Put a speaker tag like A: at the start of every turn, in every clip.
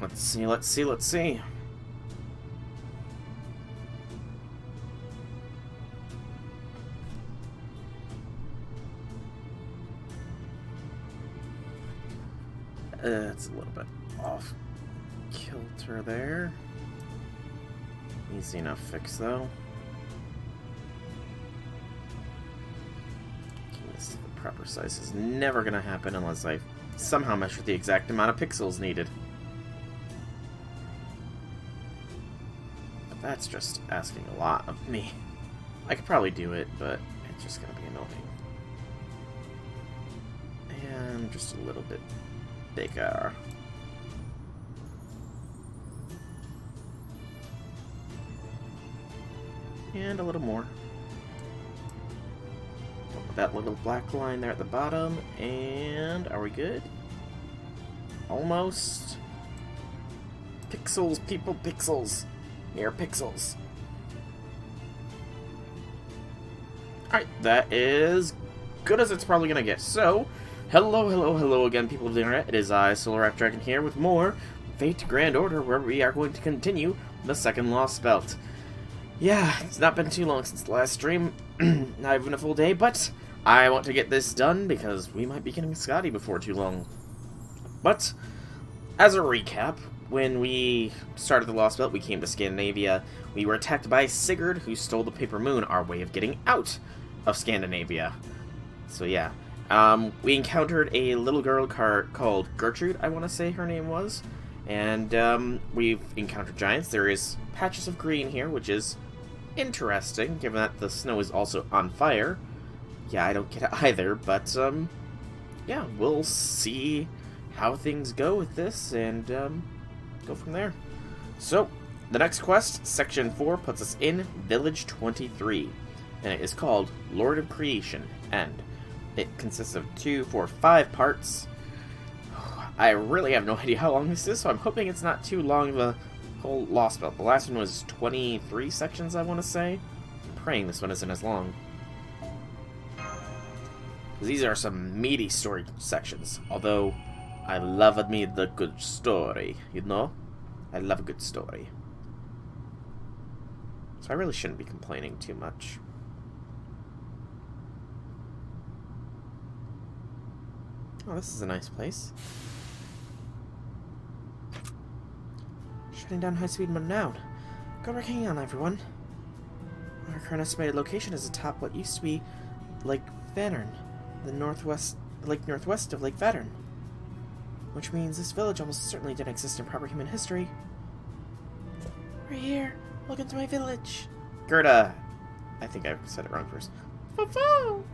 A: Let's see, let's see, let's see. It's a little bit off kilter there. Easy enough fix, though. This, the proper size is never going to happen unless I somehow measure the exact amount of pixels needed. But that's just asking a lot of me. I could probably do it, but it's just going to be annoying. And just a little bit bigger. And a little more. That little black line there at the bottom. And are we good? Almost. Pixels, people, pixels. Mere pixels. Alright, that is good as it's probably gonna get. So, hello again, people of the internet. It is I, Solar Dragon, here with more Fate Grand Order, where we are going to continue the second Lostbelt. Yeah, it's not been too long since the last stream, not even a full day, but I want to get this done because we might be getting Scotty before too long. But, as a recap, when we started the Lostbelt, we came to Scandinavia. We were attacked by Sigurd, who stole the Paper Moon, our way of getting out of Scandinavia. So yeah, we encountered a little girl called Gertrude, I want to say her name was. And we've encountered giants. There is patches of green here, which is interesting, given that the snow is also on fire. Yeah, I don't get it either, but yeah, we'll see how things go with this, and go from there. So, the next quest, Section 4, puts us in Village 23, and it is called Lord of Creation, and it consists of 2, 4, 5 parts. I really have no idea how long this is, so I'm hoping it's not too long of a whole Lostbelt. The last one was 23 sections, I want to say. I'm praying this one isn't as long. These are some meaty story sections, although I love me the good story, you know? I love a good story. So I really shouldn't be complaining too much. Oh, this is a nice place. Shutting down high-speed mode now. Good work hanging on, everyone. Our current estimated location is atop what used to be Lake Vättern, the lake northwest of Lake Vättern. Which means this village almost certainly didn't exist in proper human history. We're here. Welcome to my village. Gerda. I think I said it wrong first. Fo-fo!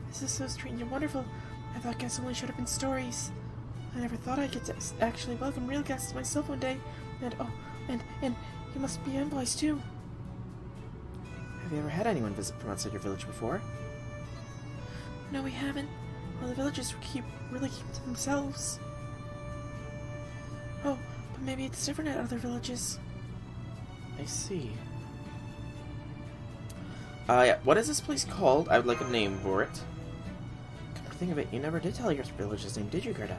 A: This is so strange and wonderful. I thought guests only showed up in stories. I never thought I'd get to actually welcome real guests myself one day. And, oh, and you must be envoys too. Have you ever had anyone visit from outside your village before? No, we haven't. Well, the villagers really keep to themselves. Oh, but maybe it's different at other villages. I see. Yeah, what is this place called? I would like a name for it. Come to think of it, you never did tell your village's name, did you, Gerda?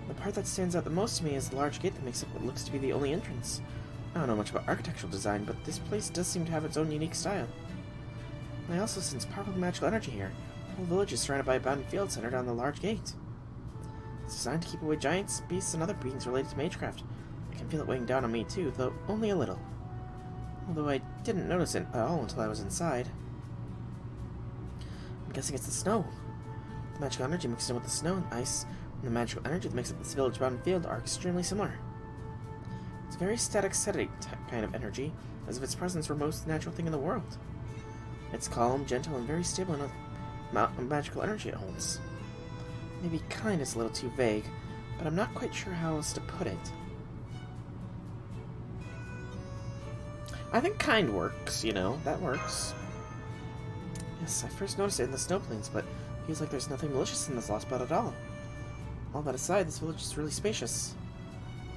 A: The part that stands out the most to me is the large gate that makes up what looks to be the only entrance. I don't know much about architectural design, but this place does seem to have its own unique style. I also sense powerful magical energy here. The whole village is surrounded by abandoned fields centered on the large gate. It's designed to keep away giants, beasts, and other beings related to magecraft. I can feel it weighing down on me too, though only a little. Although I didn't notice it at all until I was inside. I'm guessing it's the snow. The magical energy mixed in with the snow and ice, and the magical energy that makes up this village-bound field are extremely similar. It's a very static kind of energy, as if its presence were the most natural thing in the world. It's calm, gentle, and very stable in the amount of magical energy it holds. Maybe kind is a little too vague, but I'm not quite sure how else to put it. I think kind works, you know, that works. Yes, I first noticed it in the snow plains, but it feels like there's nothing malicious in this Lostbelt at all. All that aside, this village is really spacious.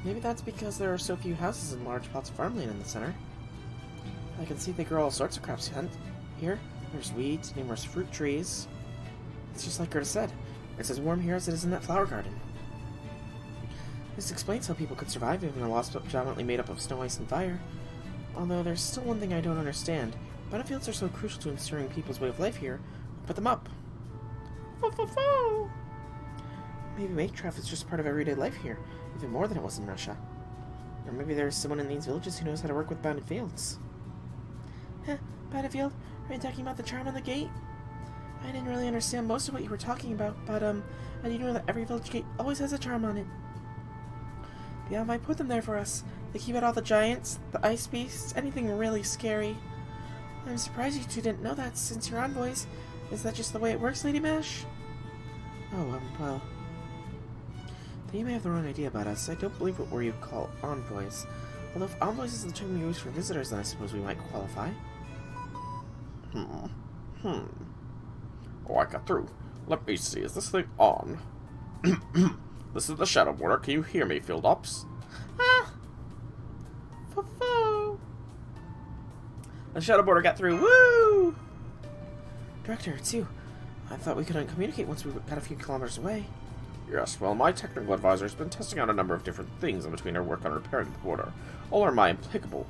A: Maybe that's because there are so few houses and large plots of farmland in the center. I can see they grow all sorts of crops here. There's weeds, numerous fruit trees. It's just like Gerda said. It's as warm here as it is in that flower garden. This explains how people could survive even in a Lostbelt predominantly made up of snow, ice, and fire. Although there's still one thing I don't understand. Battlefields are so crucial to ensuring people's way of life here. Put them up. Maybe Minecraft is just part of everyday life here, even more than it was in Russia. Or maybe there's someone in these villages who knows how to work with battlefields. Huh, battlefield? Are you talking about the charm on the gate? I didn't really understand most of what you were talking about, but I do know that every village gate always has a charm on it. Yeah, might put them there for us. They keep out all the giants, the ice beasts, anything really scary. I'm surprised you two didn't know that since you're envoys. Is that just the way it works, Lady Mash? Oh, well. Then you may have the wrong idea about us. I don't believe what you call envoys. Although if envoys is the term we use for visitors, then I suppose we might qualify.
B: Oh, I got through. Let me see, is this thing on? This is the Shadow Border. Can you hear me, Field Ops?
A: Ah! Fo-fo! The Shadow Border got through. Woo! Director, it's you. I thought we couldn't communicate once we got a few kilometers away.
B: Yes, well, my technical advisor has been testing out a number of different things in between our work on repairing the border. All are my impeccable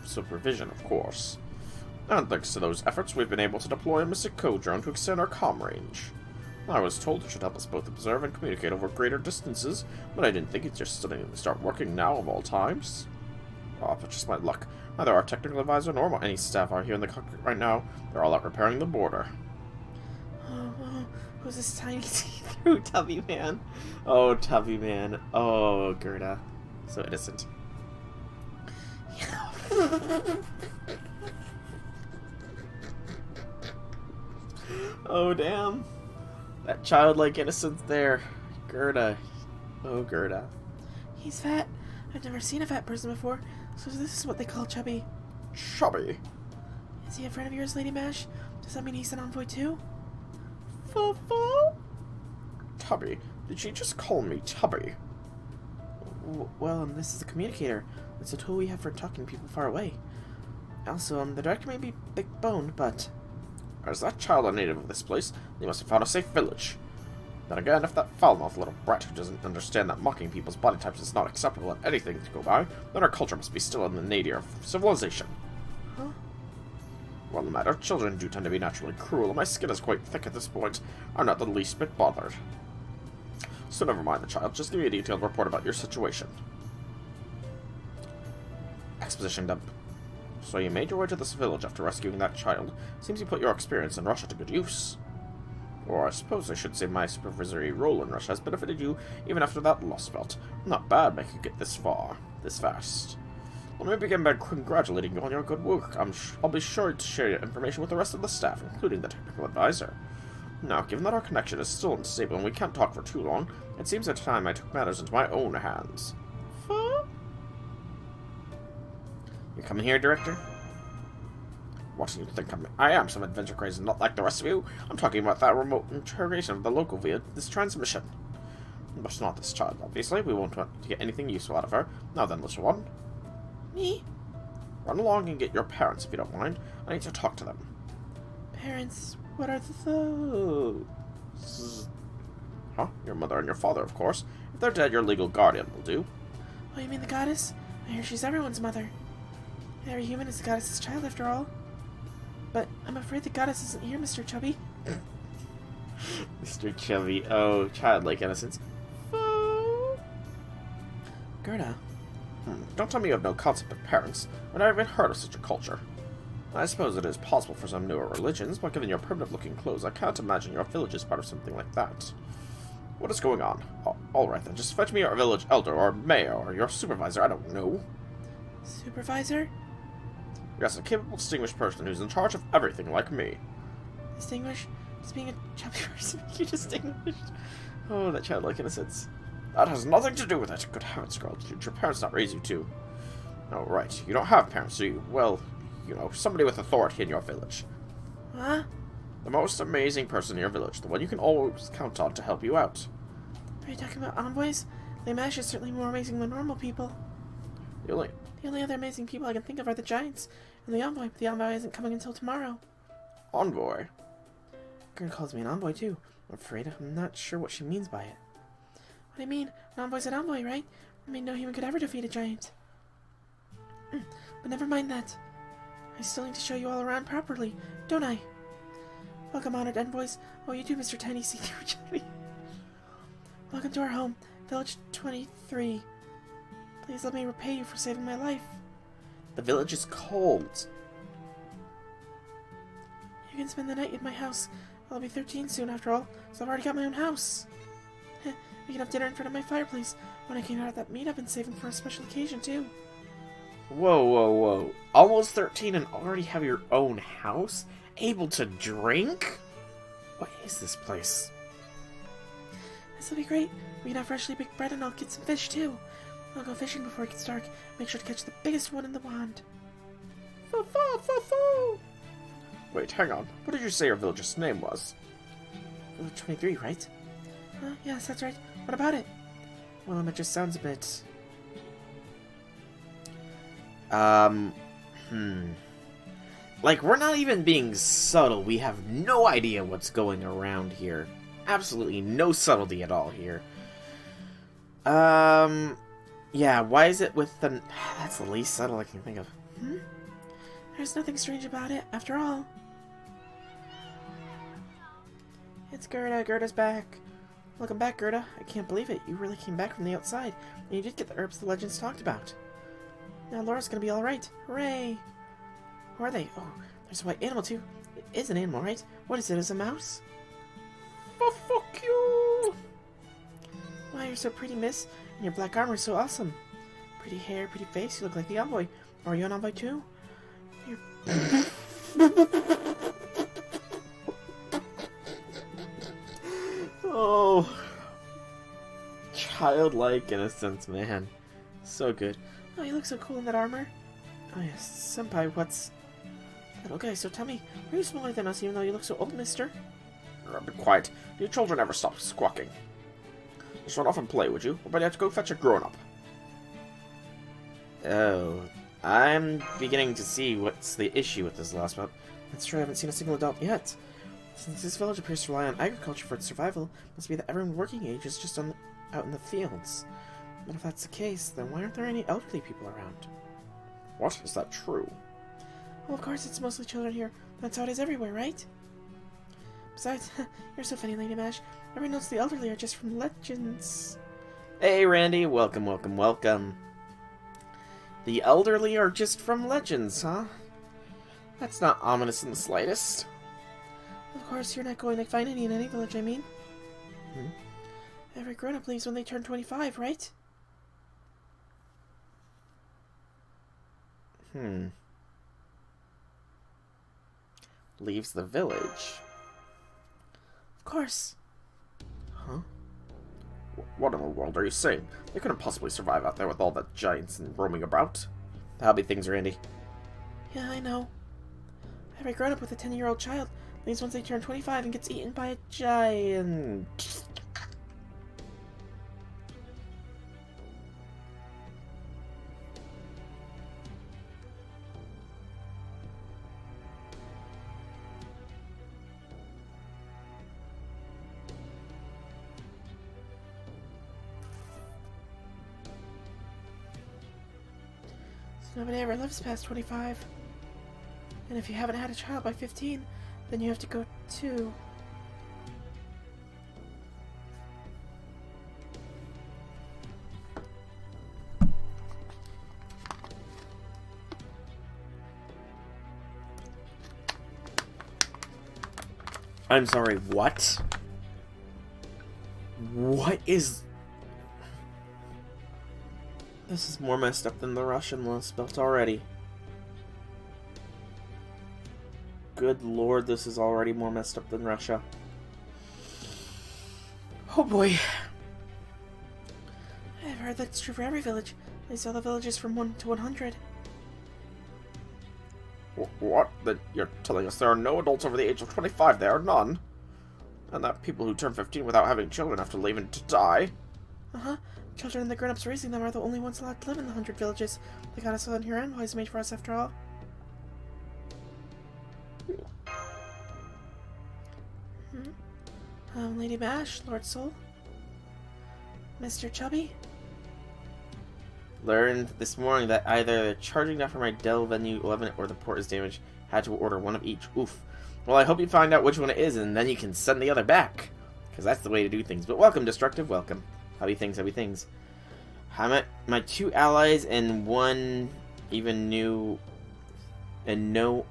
B: supervision, of course. And thanks to those efforts, we've been able to deploy a Mystic Code drone to extend our comm range. I was told it should help us both observe and communicate over greater distances, but I didn't think it'd just suddenly start working now of all times. Oh, but just my luck. Neither our technical advisor nor any staff are here in the cockpit right now. They're all out repairing the border.
A: Oh, who's this tiny see-through Tubby Man? Oh, Tubby Man. Oh, Gerda. So innocent. Oh, damn. That childlike innocence there. Gerda. Oh, Gerda. He's fat. I've never seen a fat person before, so this is what they call chubby.
B: Chubby?
A: Is he a friend of yours, Lady Mash? Does that mean he's an envoy too? Fo-fo?
B: Tubby? Did she just call me Tubby?
A: Well, this is a communicator. It's a tool we have for talking to people far away. Also, the director may be big-boned, but...
B: Is that child a native of this place? They must have found a safe village. Then again, if that foul-mouthed little brat who doesn't understand that mocking people's body types is not acceptable at anything to go by, then our culture must be still in the nadir of civilization.
A: Huh?
B: Well, no matter, children do tend to be naturally cruel, and my skin is quite thick at this point. I'm not the least bit bothered. So never mind the child, just give me a detailed report about your situation. Exposition dump. So you made your way to this village after rescuing that child. Seems you put your experience in Russia to good use. Or I suppose I should say my supervisory role in Russia has benefited you even after that Lostbelt. Not bad making you get this far, this fast. Let me begin by congratulating you on your good work. I'll be sure to share your information with the rest of the staff, including the technical advisor. Now, given that our connection is still unstable and we can't talk for too long, it seems at time I took matters into my own hands. You coming here, Director? What do you think I am some adventure crazy, not like the rest of you? I'm talking about that remote interrogation of the local via this transmission. But not this child, obviously. We won't want to get anything useful out of her. Now then, little one.
A: Me?
B: Run along and get your parents, if you don't mind. I need to talk to them.
A: Parents? What are those?
B: Huh? Your mother and your father, of course. If they're dead, your legal guardian will do.
A: Oh, you mean the goddess? I hear she's everyone's mother. Every human is the goddess's child, after all. But I'm afraid the goddess isn't here, Mr. Chubby. Mr. Chubby. Oh, childlike innocence. Gerda.
B: Don't tell me you have no concept of parents. I've never even heard of such a culture. I suppose it is possible for some newer religions, but given your primitive-looking clothes, I can't imagine your village is part of something like that. What is going on? Oh, alright then, just fetch me your village elder, or mayor, or your supervisor, I don't know.
A: Supervisor?
B: Yes, a capable, distinguished person who's in charge of everything like me.
A: Distinguished? Does being a chubby person make you distinguished? Oh, that childlike innocence.
B: That has nothing to do with it. Good heavens, girl, did your parents not raise you too? Oh, right, you don't have parents, do you? Well, you know, somebody with authority in your village.
A: Huh?
B: The most amazing person in your village, the one you can always count on to help you out.
A: Are you talking about envoys? Lemash is certainly more amazing than normal people.
B: The
A: only other amazing people I can think of are the giants and the envoy, but the envoy isn't coming until tomorrow.
B: Envoy?
A: Girl calls me an envoy too. I'm afraid I'm not sure what she means by it.
C: What do you mean? An envoy's an envoy, right? I mean, no human could ever defeat a giant. But never mind that. I still need to show you all around properly, don't I? Welcome, honored envoys. Oh, you too, Mr. Tiny See-Through Jelly. Welcome to our home, Village 23. Please let me repay you for saving my life.
A: The village is cold.
C: You can spend the night in my house. I'll be 13 soon, after all, so I've already got my own house. We can have dinner in front of my fireplace. When I came out of that meet, I've been saving for a special occasion, too.
A: Whoa, whoa, whoa. Almost 13 and already have your own house? Able to drink? What is this place?
C: This'll be great. We can have freshly baked bread and I'll get some fish, too. I'll go fishing before it gets dark. Make sure to catch the biggest one in the pond.
A: Fa-fa-fa-fa! Wait, hang on. What did you say your village's name was?
C: Village 23, right? Yes, that's right. What about it? Well, it just sounds a bit...
A: Like, we're not even being subtle. We have no idea what's going around here. Absolutely no subtlety at all here. Yeah, why is it with the... That's the least subtle I can think of.
C: There's nothing strange about it, after all. It's Gerda. Gerda's back. Welcome back, Gerda. I can't believe it. You really came back from the outside, and you did get the herbs the legends talked about. Now Laura's gonna be alright. Hooray! Who are they? Oh, there's a white animal, too. It is an animal, right? What is it, is a mouse?
A: Oh, fuck you!
C: Wow, you're so pretty, miss. And your black armor is so awesome. Pretty hair, pretty face. You look like the envoy. Are you an envoy, too?
A: Oh. Childlike innocence, man. So good.
C: Oh, you look so cool in that armor. Oh, yes. Senpai, what's... Little guy, so tell me, are you smaller than us even though you look so old, mister?
B: Be quiet. You children ever stop squawking? Just run off and play, would you? Or better yet, go fetch a grown-up.
A: Oh, I'm beginning to see what's the issue with this Lostbelt.
C: That's true, I haven't seen a single adult yet. Since this village appears to rely on agriculture for its survival, it must be that everyone working age is just out in the fields. But if that's the case, then why aren't there any elderly people around?
B: What? Is that true?
C: Well, of course it's mostly children here. That's how it is everywhere, right? Besides, you're so funny, Lady Mash. Everyone knows the elderly are just from legends.
A: Hey, Randy. Welcome, welcome, welcome. The elderly are just from legends, huh? That's not ominous in the slightest.
C: Of course, you're not going to find any in any village, I mean. Every grown-up leaves when they turn 25, right?
A: Leaves the village.
C: Of course.
A: Huh?
B: What in the world are you saying? They couldn't possibly survive out there with all the giants and roaming about.
A: How be things, Randy?
C: Yeah, I know. Every grown-up with a 10-year-old child leaves once they turn 25 and gets eaten by a giant. Nobody ever lives past 25. And if you haven't had a child by 15, then you have to go too.
A: I'm sorry, what? What is... This is more messed up than the Russian Lostbelt already. Good lord, this is already more messed up than Russia. Oh boy.
C: I've heard that's true for every village. They sell the villages from 1 to 100.
B: What? Then you're telling us there are no adults over the age of 25 there? None? And that people who turn 15 without having children have to leave and to die?
C: Uh-huh. Children and the grown-ups raising them are the only ones allowed to live in the 100 villages. They got us on here and wise made for us after all. Lady Mash, Lord Soul. Mr. Chubby?
A: Learned this morning that either the charging dock for my Dell Venue 11 or the port is damaged. Had to order one of each. Oof. Well, I hope you find out which one it is, and then you can send the other back. Because that's the way to do things. But welcome, Destructive. Welcome. How be things, how be things. I met my 2 allies and 1 even new... And no...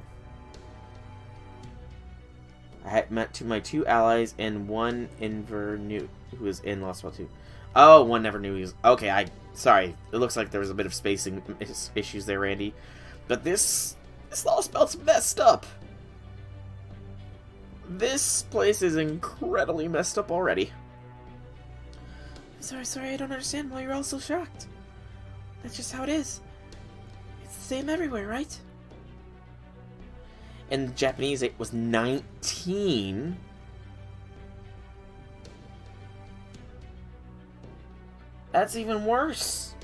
A: I had met my 2 allies and 1 Inver new... Who was in Lostbelt 2. Oh, 1 never knew he was... Okay, Sorry. It looks like there was a bit of spacing issues there, Randy. But this Lostbelt's messed up. This place is incredibly messed up already.
C: Sorry, I don't understand why you're all so shocked. That's just how it is. It's the same everywhere, right?
A: In Japanese, it was 19. That's even worse.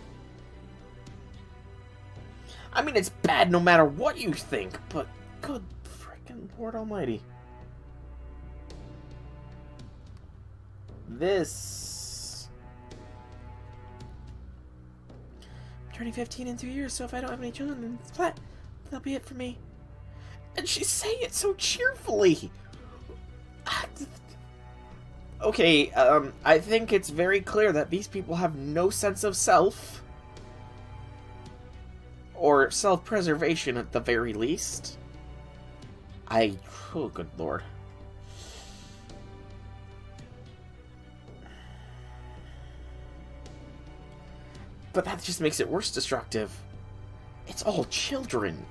A: I mean, it's bad no matter what you think, but good freaking Lord Almighty. This...
C: I'm turning 15 in 2 years, so if I don't have any children, then it's flat. That'll be it for me.
A: And she's saying it so cheerfully. Okay, I think it's very clear that these people have no sense of self. Or self-preservation at the very least. Oh, good lord. But that just makes it worse, Destructive. It's all children.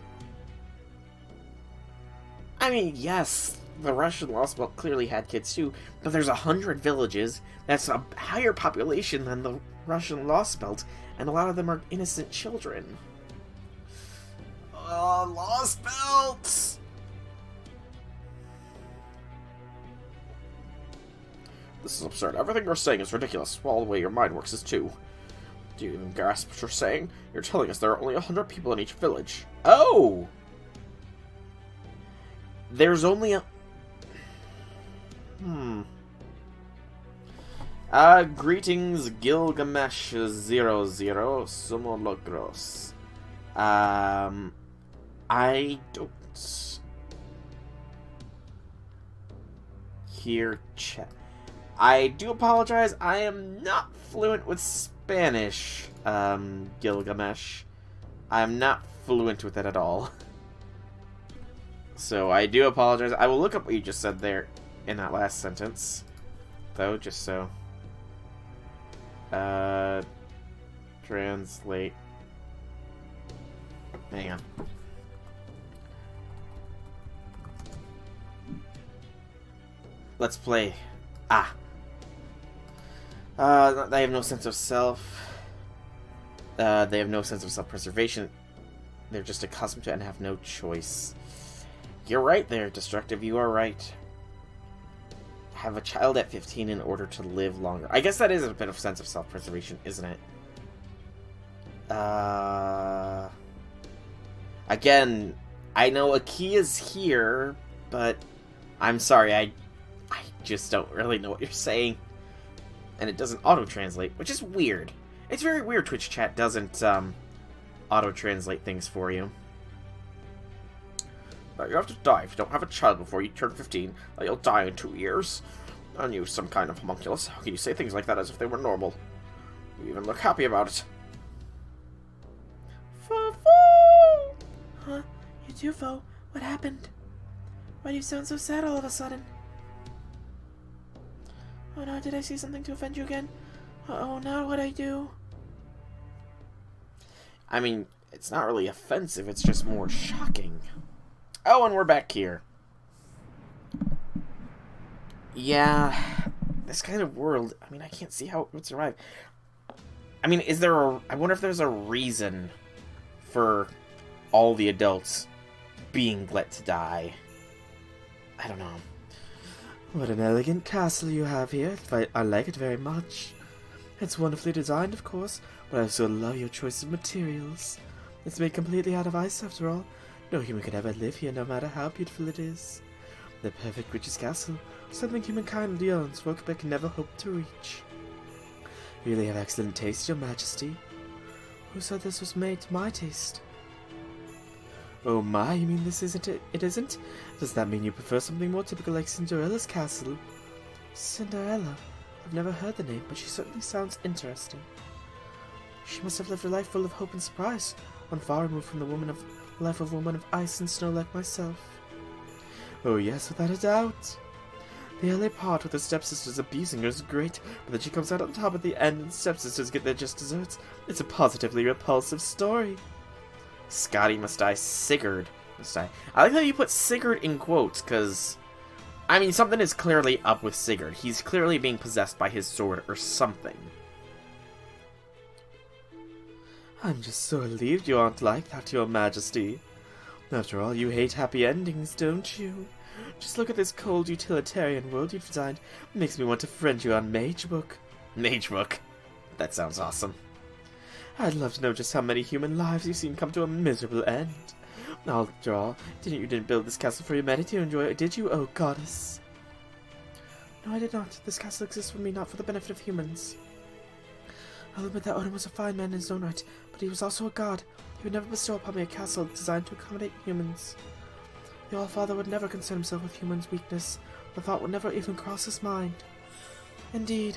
A: I mean, yes, the Russian Lostbelt clearly had kids too, but there's 100 villages. That's a higher population than the Russian Lostbelt, and a lot of them are innocent children. Lostbelt! This is absurd. Everything you're saying is ridiculous, while the way your mind works is too. Do you even grasp what you're saying? You're telling us there are only 100 people in each village. Oh! There's only a... Greetings, Gilgamesh 00, Sumo Logros. I don't... hear chat. I do apologize, I am not fluent with Spanish, Gilgamesh. I'm not fluent with it at all. So I do apologize. I will look up what you just said there in that last sentence, though, just so. Translate. Hang on. Let's play. They have no sense of self. They have no sense of self-preservation. They're just accustomed to it and have no choice. You're right there, Destructive. You are right. Have a child at 15 in order to live longer. I guess that is a bit of sense of self-preservation, isn't it? Again, I know a key is here, but I'm sorry, I just don't really know what you're saying. And it doesn't auto-translate, which is weird. It's very weird Twitch chat doesn't auto-translate things for you. You have to die if you don't have a child before you turn 15. You'll die in 2 years. Aren't you some kind of homunculus? How can you say things like that as if they were normal? You even look happy about it.
C: Fo-fo! Huh? You too, Fo? What happened? Why do you sound so sad all of a sudden? Oh no, did I say something to offend you again? Uh-oh, now what I do?
A: I mean, it's not really offensive, it's just more shocking. Oh, and we're back here. Yeah, this kind of world, I mean, I can't see how it would survive. I mean, I wonder if there's a reason for all the adults being let to die. I don't know.
C: What an elegant castle you have here. I like it very much. It's wonderfully designed, of course, but I also love your choice of materials. It's made completely out of ice, after all. No human could ever live here, no matter how beautiful it is. The perfect witch's castle, something humankind yearns for but can never hope to reach. You really have excellent taste, Your Majesty. Who said this was made to my taste? Oh my, you mean this isn't it? It isn't? Does that mean you prefer something more typical like Cinderella's castle? Cinderella? I've never heard the name, but she certainly sounds interesting. She must have lived a life full of hope and surprise, one far removed from the life of a woman of ice and snow like myself. Oh yes, without a doubt. The early part with the stepsisters abusing her is great, but then she comes out on top at the end and the stepsisters get their just desserts. It's a positively repulsive story.
A: Scotty must die. Sigurd must die. I like how you put Sigurd in quotes, because, I mean, something is clearly up with Sigurd. He's clearly being possessed by his sword or something.
C: I'm just so relieved you aren't like that, Your Majesty. After all, you hate happy endings, don't you? Just look at this cold utilitarian world you've designed. It makes me want to friend you on Magebook.
A: Magebook? That sounds awesome.
C: I'd love to know just how many human lives you've seen come to a miserable end. After all, you didn't build this castle for humanity to enjoy it, did you, oh goddess? No, I did not. This castle exists for me, not for the benefit of humans. I'll admit that Odin was a fine man in his own right, but he was also a god. He would never bestow upon me a castle designed to accommodate humans. The All-Father would never concern himself with humans' weakness. The thought would never even cross his mind. Indeed,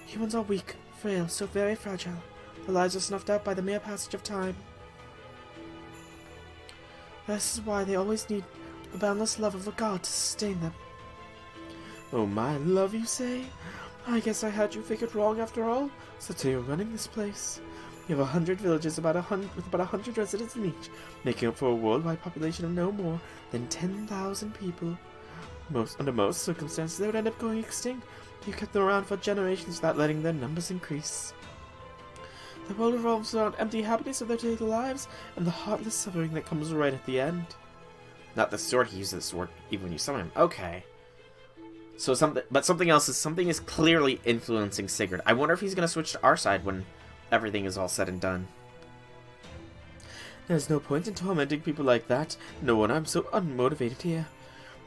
C: humans are weak, frail, so very fragile. Their lives are snuffed out by the mere passage of time. This is why they always need the boundless love of a god to sustain them. Oh my, love, you say? I guess I had you figured wrong after all. So you're running this place. You have 100 villages with about 100 residents in each, making up for a worldwide population of no more than 10,000 people. Under most circumstances, they would end up going extinct. You kept them around for generations without letting their numbers increase. The world revolves around empty happiness of their daily lives and the heartless suffering that comes right at the end.
A: Not the sword. He uses the sword even when you summon him. Okay. So something is clearly influencing Sigurd. I wonder if he's going to switch to our side when everything is all said and done.
C: There's no point in tormenting people like that. No one, I'm so unmotivated here.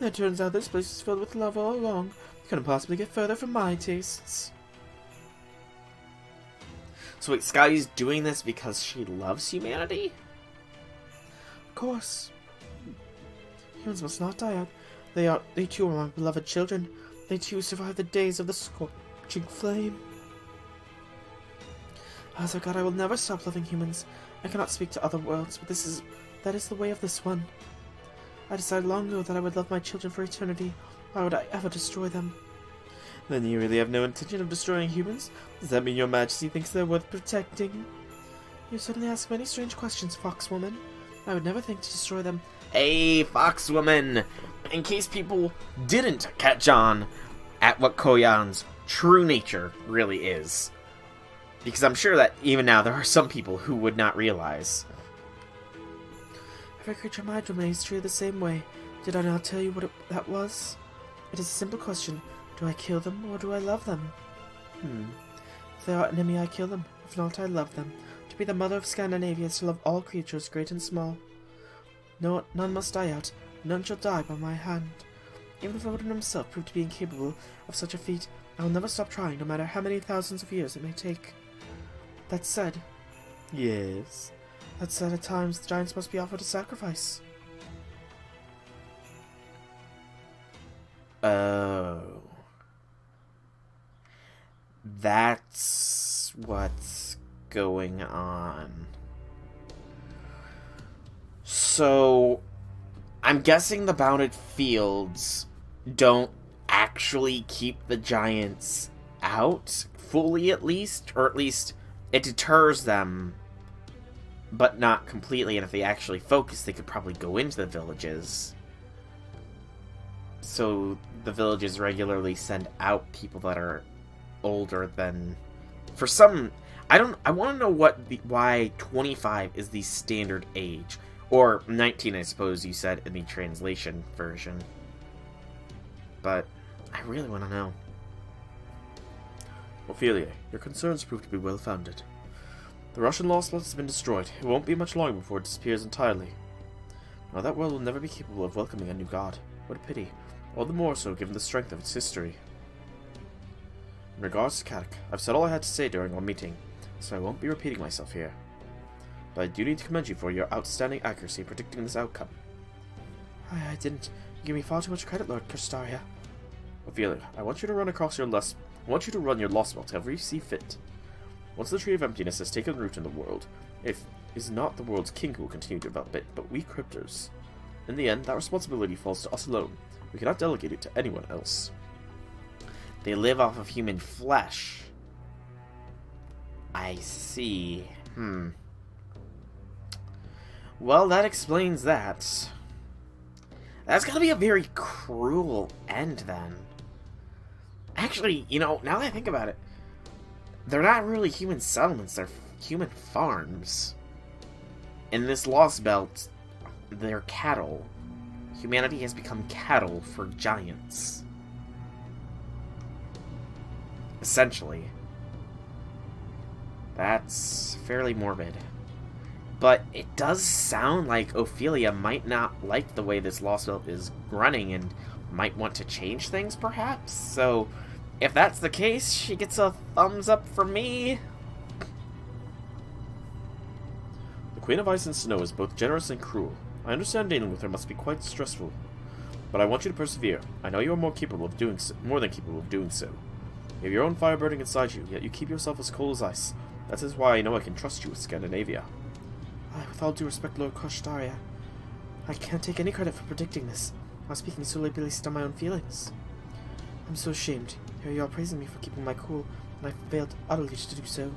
C: It turns out this place is filled with love all along. You couldn't possibly get further from my tastes.
A: So wait, Scotty's doing this because she loves humanity?
C: Of course. Humans must not die out. They too are my beloved children. They too survive the days of the scorching flame. As a god, I will never stop loving humans. I cannot speak to other worlds, but that is the way of this one. I decided long ago that I would love my children for eternity. Why would I ever destroy them? Then you really have no intention of destroying humans? Does that mean Your Majesty thinks they're worth protecting? You certainly ask many strange questions, Foxwoman. I would never think to destroy them.
A: Hey, Foxwoman! In case people didn't catch on at what Koyan's true nature really is. Because I'm sure that even now there are some people who would not realize.
C: Every creature in my domain is treated the same way. Did I not tell you what that was? It is a simple question. Do I kill them or do I love them? If they are an enemy, I kill them. If not, I love them. To be the mother of Scandinavia is to love all creatures, great and small. No, none must die out. None shall die by my hand. Even if Odin himself proved to be incapable of such a feat, I will never stop trying, no matter how many thousands of years it may take. That said... Yes? That said, at times, the giants must be offered a sacrifice.
A: Oh. That's what's going on. So, I'm guessing the bounded fields don't actually keep the giants out, fully at least, or at least it deters them, but not completely, and if they actually focus, they could probably go into the villages. So, the villages regularly send out people that are older than... For some... I want to know why 25 is the standard age. Or 19, I suppose you said in the translation version. But I really want to know.
C: Ophelia, your concerns prove to be well-founded. The Russian Lostbelt has been destroyed. It won't be much longer before it disappears entirely. Now that world will never be capable of welcoming a new god. What a pity. All the more so given the strength of its history.
A: In regards to Kadak, I've said all I had to say during our meeting, so I won't be repeating myself here. But I do need to commend you for your outstanding accuracy in predicting this outcome.
C: I didn't. You give me far too much credit, Lord Castaria.
A: Ophelia, I want you to run your Lostbelt however you see fit. Once the Tree of Emptiness has taken root in the world, it is not the world's king who will continue to develop it, but we cryptors. In the end, that responsibility falls to us alone. We cannot delegate it to anyone else.
B: They live off of human flesh. I see. Well, that explains that. That's gotta be a very cruel end, then. Actually, you know, now that I think about it, they're not really human settlements, they're human farms. In this Lostbelt, they're cattle. Humanity has become cattle for giants. Essentially. That's fairly morbid. But it does sound like Ophelia might not like the way this Lostbelt is running and might want to change things, perhaps? So, if that's the case, she gets a thumbs up from me.
A: The Queen of Ice and Snow is both generous and cruel. I understand dealing with her must be quite stressful. But I want you to persevere. I know you are more than capable of doing so. You have your own fire burning inside you, yet you keep yourself as cold as ice. That is why I know I can trust you with Scandinavia.
C: With all due respect, Lord Castaria, I can't take any credit for predicting this. I was speaking solely based on my own feelings. I'm so ashamed. Here you are praising me for keeping my cool, and I failed utterly to do so.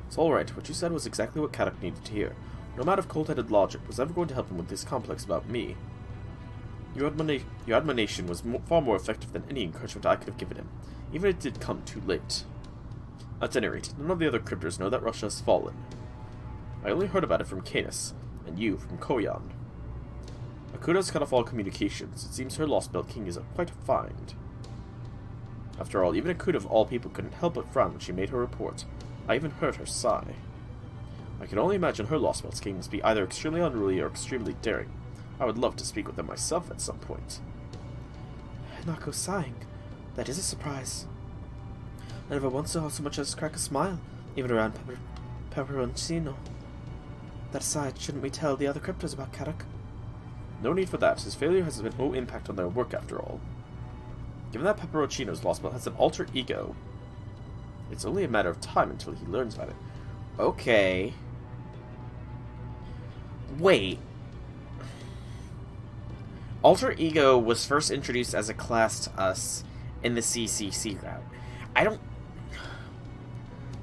A: It's alright. What you said was exactly what Kadak needed to hear. No amount of cold-headed logic was ever going to help him with this complex about me. Your admonition was far more effective than any encouragement I could have given him, even if it did come too late. At any rate, none of the other cryptors know that Russia has fallen. I only heard about it from Canis, and you from Koyan. Akuda has cut off all communications. It seems her Lostbelt king is quite a find. After all, even Akuda of all people couldn't help but frown when she made her report. I even heard her sigh. I can only imagine her Lostbelt's king must be either extremely unruly or extremely daring. I would love to speak with them myself at some point.
C: Not go sighing. That is a surprise. I never once saw so much as crack a smile, even around Peperoncino. That aside, shouldn't we tell the other cryptos about Kadak?
A: No need for that. His failure has had no impact on their work after all. Given that Peperoncino's Lostbelt has an alter ego, it's only a matter of time until he learns about it.
B: Okay. Wait. Alter Ego was first introduced as a class to us in the CCC route.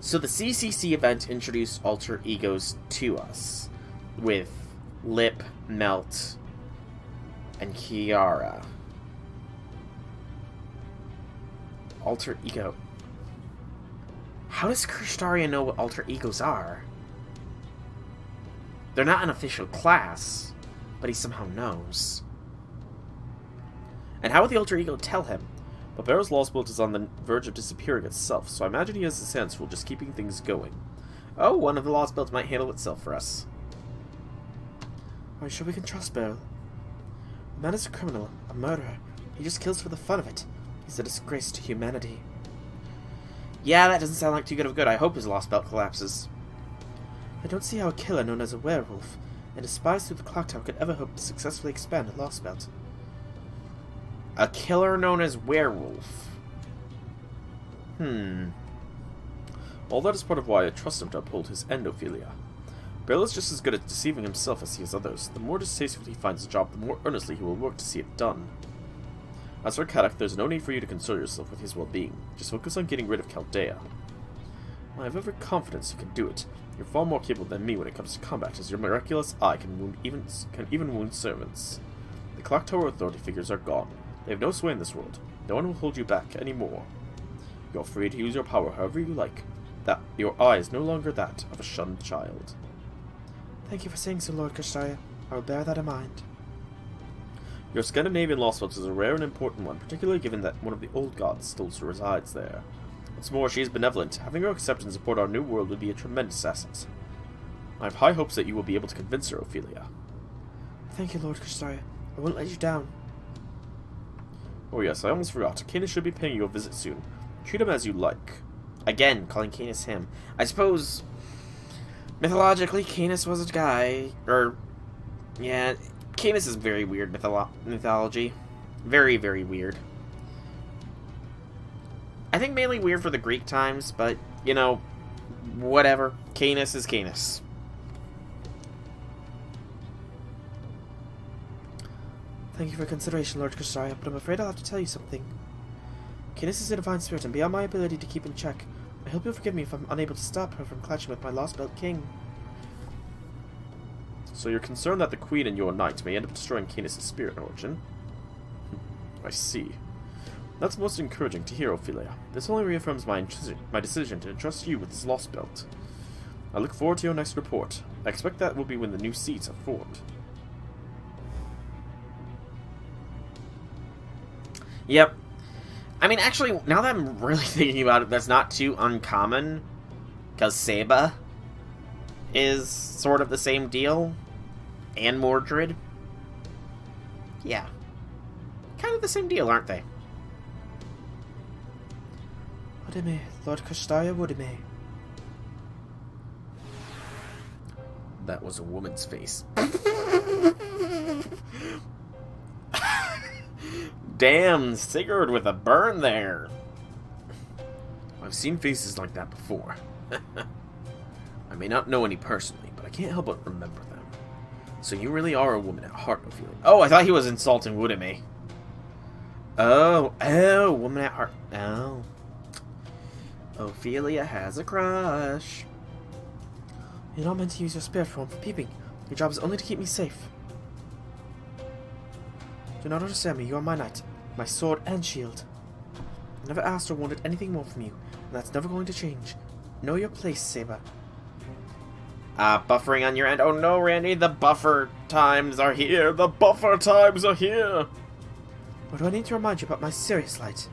B: So the CCC event introduced Alter Egos to us with Lip, Melt, and Kiara. Alter Ego. How does Kristaria know what Alter Egos are? They're not an official class, but he somehow knows. And how would the Alter Ego tell him?
A: But Barrow's Lostbelt is on the verge of disappearing itself, so I imagine he has a sense for just keeping things going.
B: Oh, one of the Lostbelts might handle itself for us.
C: Are you sure we can trust Beryl? The man is a criminal, a murderer. He just kills for the fun of it. He's a disgrace to humanity.
B: Yeah, that doesn't sound like too good of good. I hope his Lostbelt collapses.
C: I don't see how a killer known as a werewolf and a spy through the clock tower could ever hope to successfully expand a Lostbelt.
B: A killer known as Werewolf.
A: All that is part of why I trust him to uphold his end, Ophelia. Beryl is just as good at deceiving himself as he is others. The more distasteful he finds a job, the more earnestly he will work to see it done. As for Kadak, there's no need for you to concern yourself with his well-being. Just focus on getting rid of Chaldea. I have every confidence you can do it. You're far more capable than me when it comes to combat, as your miraculous eye can even wound servants. The Clock Tower authority figures are gone. They have no sway in this world. No one will hold you back anymore. You're free to use your power however you like. That your eye is no longer that of a shunned child.
C: Thank you for saying so, Lord Castaria. I will bear that in mind.
A: Your Scandinavian Lostbelt is a rare and important one, particularly given that one of the old gods still resides there. What's more, she is benevolent. Having her accept and support our new world would be a tremendous asset. I have high hopes that you will be able to convince her, Ophelia.
C: Thank you, Lord Castaria. I won't let you down.
A: Oh yes, I almost forgot. Canis should be paying you a visit soon.
B: Treat him as you like. Again, calling Canis him. I suppose, mythologically, Canis was a guy. Or, yeah, Canis is very weird mythology. Very, very weird. I think mainly weird for the Greek times, but, you know, whatever. Canis is Canis.
C: Thank you for consideration, Lord Castaria, but I'm afraid I'll have to tell you something. Canis is a divine spirit and beyond my ability to keep in check. I hope you'll forgive me if I'm unable to stop her from clashing with my Lostbelt king.
B: So you're concerned that the Queen and your knight may end up destroying Canis' spirit origin? I see. That's most encouraging to hear, Ophelia. This only reaffirms my decision to entrust you with this Lostbelt. I look forward to your next report. I expect that will be when the new seats are formed.
A: Yep. I mean, actually, now that I'm really thinking about it, that's not too uncommon. Because Seba is sort of the same deal. And Mordred. Yeah. Kind of the same deal, aren't they?
C: Wodime, Lord Castaria Wodime.
B: That was a woman's face.
A: Damn, Sigurd with a burn there.
B: I've seen faces like that before. I may not know any personally, but I can't help but remember them. So you really are a woman at heart, Ophelia.
A: Oh, I thought he was insulting Wodime. Oh, woman at heart. Oh. Ophelia has a crush.
C: You're not meant to use your spirit form for peeping. Your job is only to keep me safe. Do not understand me, you are my knight, my sword and shield. I never asked or wanted anything more from you, and that's never going to change. Know your place, Seba.
A: Buffering on your end. Oh no, Randy, the buffer times are here. The buffer times are here.
C: Or do I need to remind you about my serious light?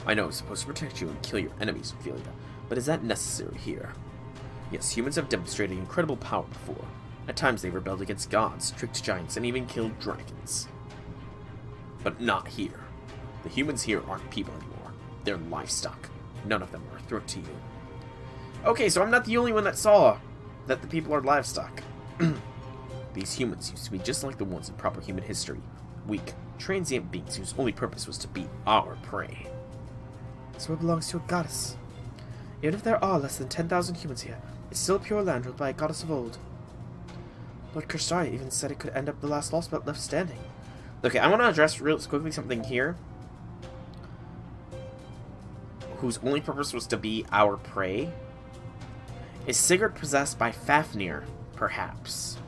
B: I know it's supposed to protect you and kill your enemies, Ophelia, but is that necessary here? Yes, humans have demonstrated incredible power before. At times they rebelled against gods, tricked giants, and even killed dragons. But not here. The humans here aren't people anymore. They're livestock. None of them are a threat to you.
A: Okay, so I'm not the only one that saw that the people are livestock.
B: These humans used to be just like the ones in proper human history. Weak, transient beings whose only purpose was to be our prey.
C: So it belongs to a goddess. Even if there are less than 10,000 humans here, it's still pure land ruled by a goddess of old. Lord Castaria even said it could end up the last Lostbelt left standing.
A: Okay, I want to address real quickly something here. Whose only purpose was to be our prey. Is Sigurd possessed by Fafnir, perhaps?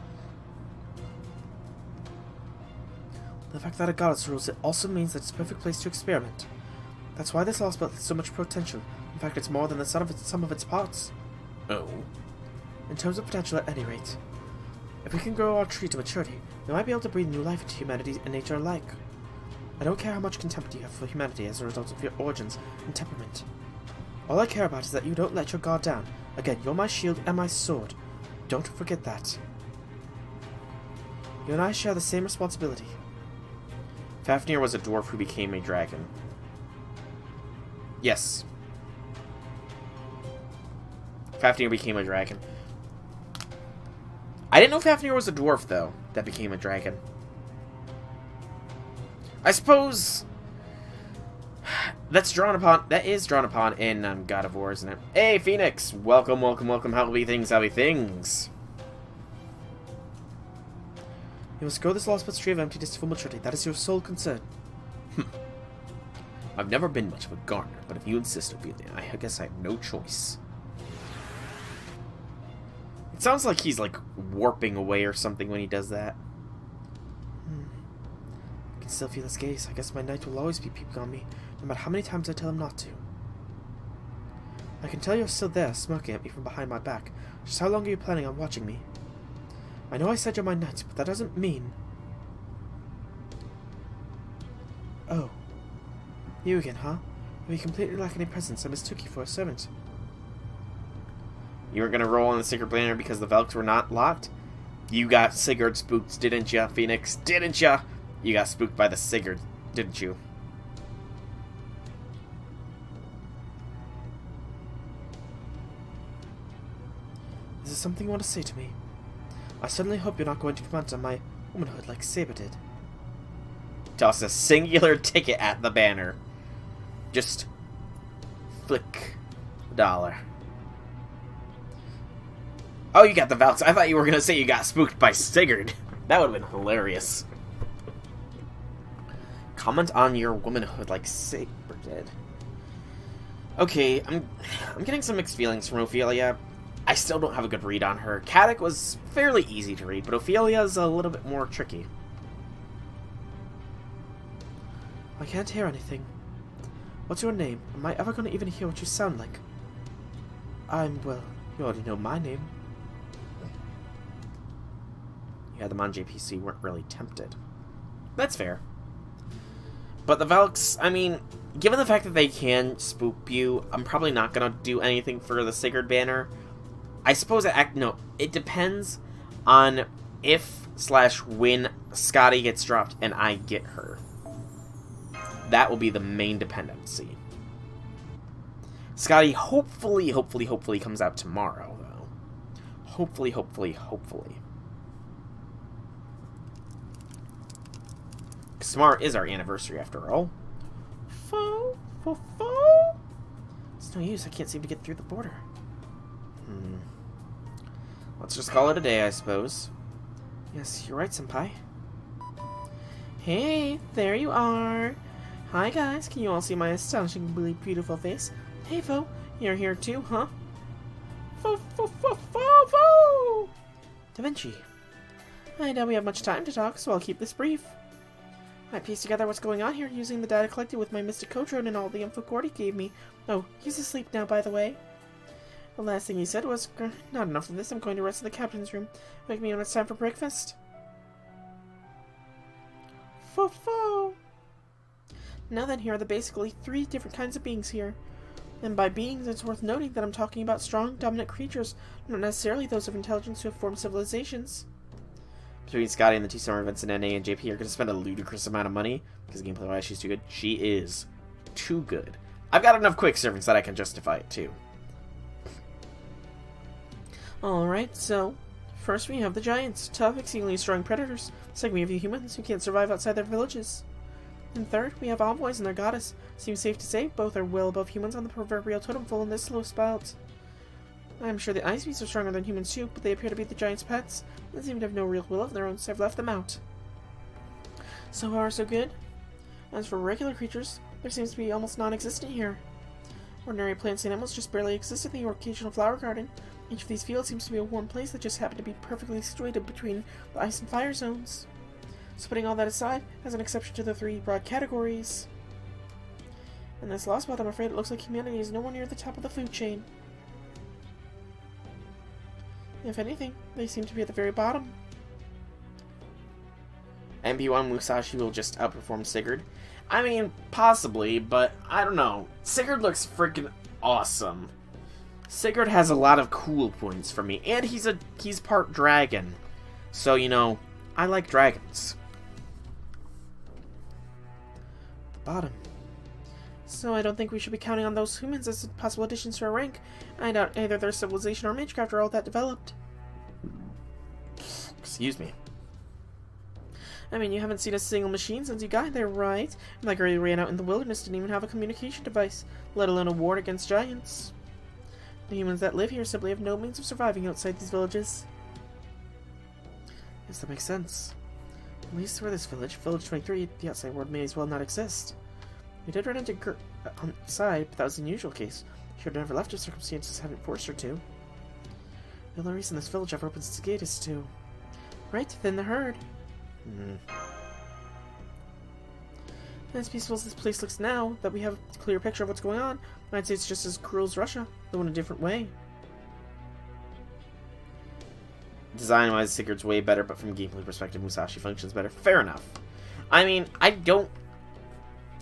C: The fact that a goddess rules it also means that it's a perfect place to experiment. That's why this Lostbelt has so much potential. In fact, it's more than the sum of its parts.
B: Oh?
C: In terms of potential, at any rate. If we can grow our tree to maturity, we might be able to breathe new life into humanity and nature alike. I don't care how much contempt you have for humanity as a result of your origins and temperament. All I care about is that you don't let your guard down. Again, you're my shield and my sword. Don't forget that. You and I share the same responsibility.
A: Fafnir was a dwarf who became a dragon. Yes. Fafnir became a dragon. I didn't know Fafnir was a dwarf, though, that became a dragon. I suppose that is drawn upon in God of War, isn't it? Hey, Phoenix! Welcome, welcome, welcome. How be things, how be things?
C: You must grow this Lostbelt's tree of emptiness to full maturity. That is your sole concern.
B: I've never been much of a gardener, but if you insist, Ophelia, I guess I have no choice.
A: It sounds like he's, like, warping away or something when he does that.
C: I can still feel his gaze. I guess my knight will always be peeping on me, no matter how many times I tell him not to. I can tell you're still there, smirking at me from behind my back. Just how long are you planning on watching me? I know I said you're my knight, but that doesn't mean... Oh. You again, huh? We completely lack any presence. I mistook you for a servant.
A: You were gonna roll on the Sigurd banner because the Velks were not locked? You got Sigurd spooked, didn't ya, Phoenix? Didn't ya? You got spooked by the Sigurd, didn't you?
C: Is there something you want to say to me? I certainly hope you're not going to comment on my womanhood like Saber did.
A: Toss a singular ticket at the banner. Just flick $1. Oh, you got the Valks. I thought you were going to say you got spooked by Sigurd. That would have been hilarious. Comment on your womanhood like Saber did. Okay, I'm getting some mixed feelings from Ophelia. I still don't have a good read on her. Caddick was fairly easy to read, but Ophelia's a little bit more tricky.
C: I can't hear anything. What's your name? Am I ever going to even hear what you sound like? Well, you already know my name.
A: You had them on JPC, weren't really tempted. That's fair. But the Valks, I mean, given the fact that they can spook you, I'm probably not going to do anything for the Sigurd banner. I suppose it depends on if/when Scotty gets dropped and I get her. That will be the main dependency. Scotty hopefully comes out tomorrow, though. Hopefully. Because tomorrow is our anniversary, after all.
C: It's no use, I can't seem to get through the border.
A: Let's just call it a day, I suppose.
C: Yes, you're right, Senpai. Hey, there you are. Hi guys, can you all see my astonishingly beautiful face? Hey Fo, you're here too, huh? Fo! Da Vinci. I doubt we have much time to talk, so I'll keep this brief. I pieced together what's going on here using the data collected with my Mystic Code Drone and all the info Cordy gave me. Oh, he's asleep now, by the way. The last thing he said was, not enough of this, I'm going to rest in the captain's room. Wake me when it's time for breakfast. Fo! Now then, here are the basically 3 different kinds of beings here. And by beings, it's worth noting that I'm talking about strong, dominant creatures, not necessarily those of intelligence who have formed civilizations.
A: Between Scotty and the 2 summer events in NA and JP are going to spend a ludicrous amount of money, because gameplay-wise she's too good. She is too good. I've got enough quick servants that I can justify it, too.
C: Alright, so, first we have the giants, tough, exceedingly strong predators. Second, we have the humans, who can't survive outside their villages. And third, we have envoys and their goddess. Seems safe to say, both are well above humans on the proverbial totem pole in this Lostbelt. I'm sure the ice beasts are stronger than humans too, but they appear to be the giants' pets. They seem to have no real will of their own, so I've left them out. So far, so good. As for regular creatures, there seems to be almost non-existent here. Ordinary plants and animals just barely exist in the occasional flower garden. Each of these fields seems to be a warm place that just happened to be perfectly situated between the ice and fire zones. So putting all that aside, as an exception to the 3 broad categories, in this Lostbelt, I'm afraid it looks like humanity is nowhere near the top of the food chain. If anything, they seem to be at the very bottom.
A: MP1 Musashi will just outperform Sigurd. I mean, possibly, but I don't know. Sigurd looks freaking awesome. Sigurd has a lot of cool points for me, and he's part dragon. So, you know, I like dragons.
C: The bottom. So I don't think we should be counting on those humans as possible additions to our rank. I doubt either their civilization or magecraft are all that developed.
A: Excuse me.
C: I mean, you haven't seen a single machine since you got there, right? And like, we ran out in the wilderness, didn't even have a communication device, let alone a ward against giants. The humans that live here simply have no means of surviving outside these villages. Yes, that makes sense. At least for this village, Village 23, the outside world may as well not exist. We did run into Gert on the side, but that was an unusual case. She would have never left if circumstances hadn't forced her to. The only reason this village ever opens its gate is to... right, thin the herd. As peaceful as this place looks now, that we have a clear picture of what's going on, I'd say it's just as cruel as Russia, though in a different way.
A: Design-wise, Sigurd's way better, but from a gameplay perspective, Musashi functions better. Fair enough. I mean,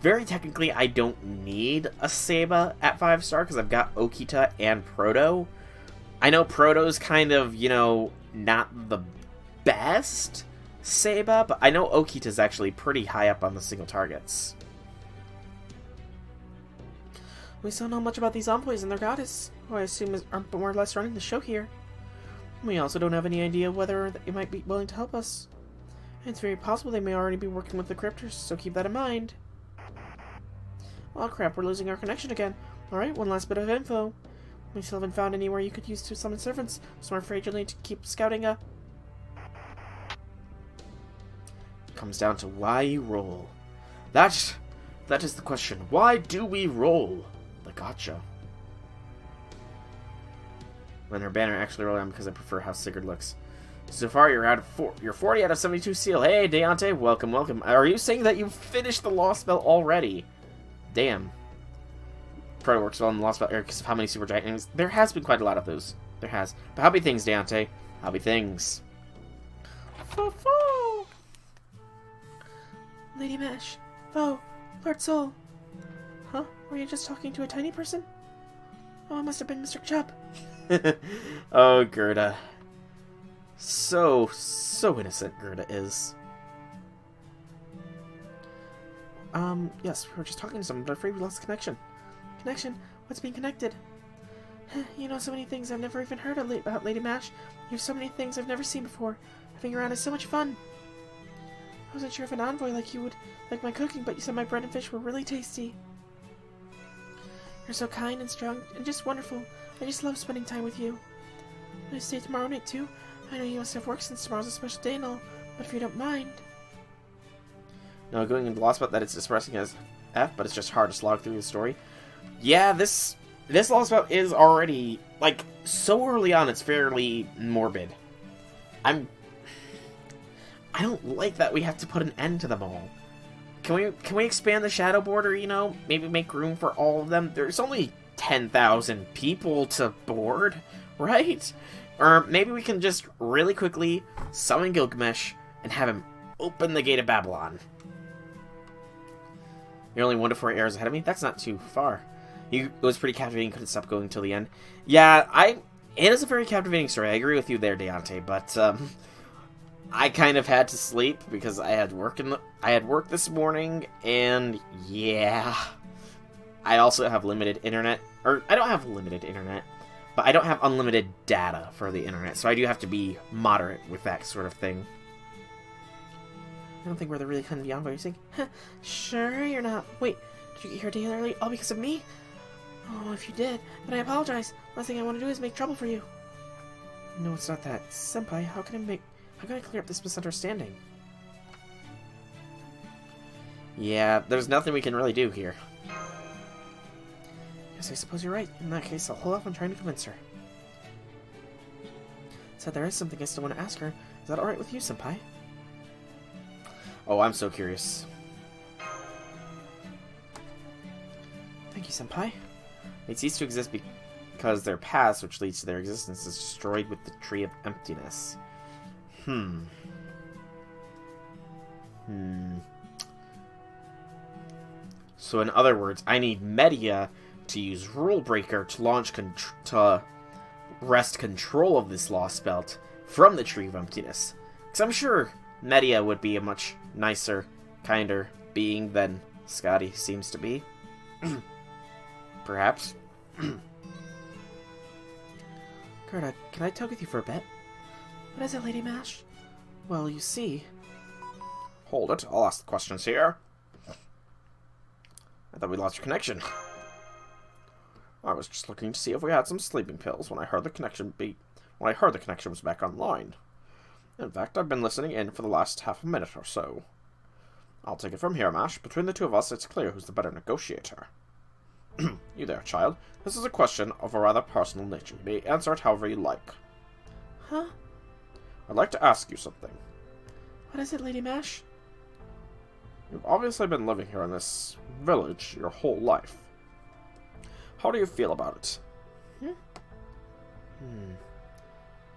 A: very technically, I don't need a Seba at 5-star, because I've got Okita and Proto. I know Proto's kind of, you know, not the best Seba, but I know Okita's actually pretty high up on the single targets.
C: We still know much about these envoys and their goddess, who I assume are more or less running the show here. We also don't have any idea whether they might be willing to help us. It's very possible they may already be working with the cryptors, so keep that in mind. Oh crap, we're losing our connection again. Alright, one last bit of info. We still haven't found anywhere you could use to summon servants, so I'm afraid you'll need to keep scouting
A: It comes down to why you roll. That is the question. Why do we roll the gotcha? When her banner actually rolled on because I prefer how Sigurd looks. So far, you're 40 out of 72 seal. Hey, Deontay, welcome, welcome. Are you saying that you finished the Lostbelt already? Damn. Probably works well in the Lostbelt area because of how many Supergiant enemies. There has been quite a lot of those. There has. But how be things, Deontay? How be things?
C: Fo-fo! Lady Mash. Fo. Lord Soul. Huh? Were you just talking to a tiny person? Oh, it must have been Mr. Chubb.
A: Oh, Gerda. So innocent Gerda is. Yes, we were just talking to someone, but I'm afraid we lost the connection.
C: Connection? What's being connected? You know so many things I've never even heard about Lady Mash. You have so many things I've never seen before. Having you around is so much fun. I wasn't sure if an envoy like you would like my cooking, but you said my bread and fish were really tasty. You're so kind and strong and just wonderful. I just love spending time with you. Will you stay tomorrow night too? I know you must have work since tomorrow's a special day and all, but if you don't mind.
A: No, going into Lostbelt that it's expressing as F, but it's just hard to slog through the story. Yeah, this Lostbelt is already, like, so early on it's fairly morbid. I don't like that we have to put an end to them all. Can we expand the shadow border, you know? Maybe make room for all of them? There's only 10,000 people to board, right? Or maybe we can just really quickly summon Gilgamesh and have him open the gate of Babylon. You're only 1 to 4 arrows ahead of me? That's not too far. It was pretty captivating, couldn't stop going till the end. Yeah, it is a very captivating story. I agree with you there, Deontay, but I kind of had to sleep because I had work this morning, and yeah. I also have limited internet, or I don't have limited internet, but I don't have unlimited data for the internet, so I do have to be moderate with that sort of thing. I don't think we're the really kind of envoy, you're saying? Sure you're not. Wait, did you get here a day early all because of me? Oh, if you did, then I apologize. Last thing I want to do is make trouble for you. No, it's not that. Senpai, how can I clear up this misunderstanding? Yeah, there's nothing we can really do here. Yes, I suppose you're right. In that case, I'll hold off on trying to convince her. So there is something I still want to ask her. Is that alright with you, Senpai? Oh, I'm so curious. Thank you, Senpai. They cease to exist because their past, which leads to their existence, is destroyed with the Tree of Emptiness. So in other words, I need Media to use Rule Breaker to launch to wrest control of this Lostbelt from the Tree of Emptiness. Because I'm sure Media would be a much nicer, kinder being than Scotty seems to be. Perhaps. Gerda, can I talk with you for a bit? What is it, Lady Mash? Well, you see... Hold it, I'll ask the questions here. I thought we lost your connection. I was just looking to see if we had some sleeping pills when I heard the connection was back online. In fact, I've been listening in for the last half a minute or so. I'll take it from here, Mash. Between the two of us, it's clear who's the better negotiator. You there, child. This is a question of a rather personal nature. You may answer it however you like. Huh? I'd like to ask you something. What is it, Lady Mash? You've obviously been living here in this village your whole life. How do you feel about it?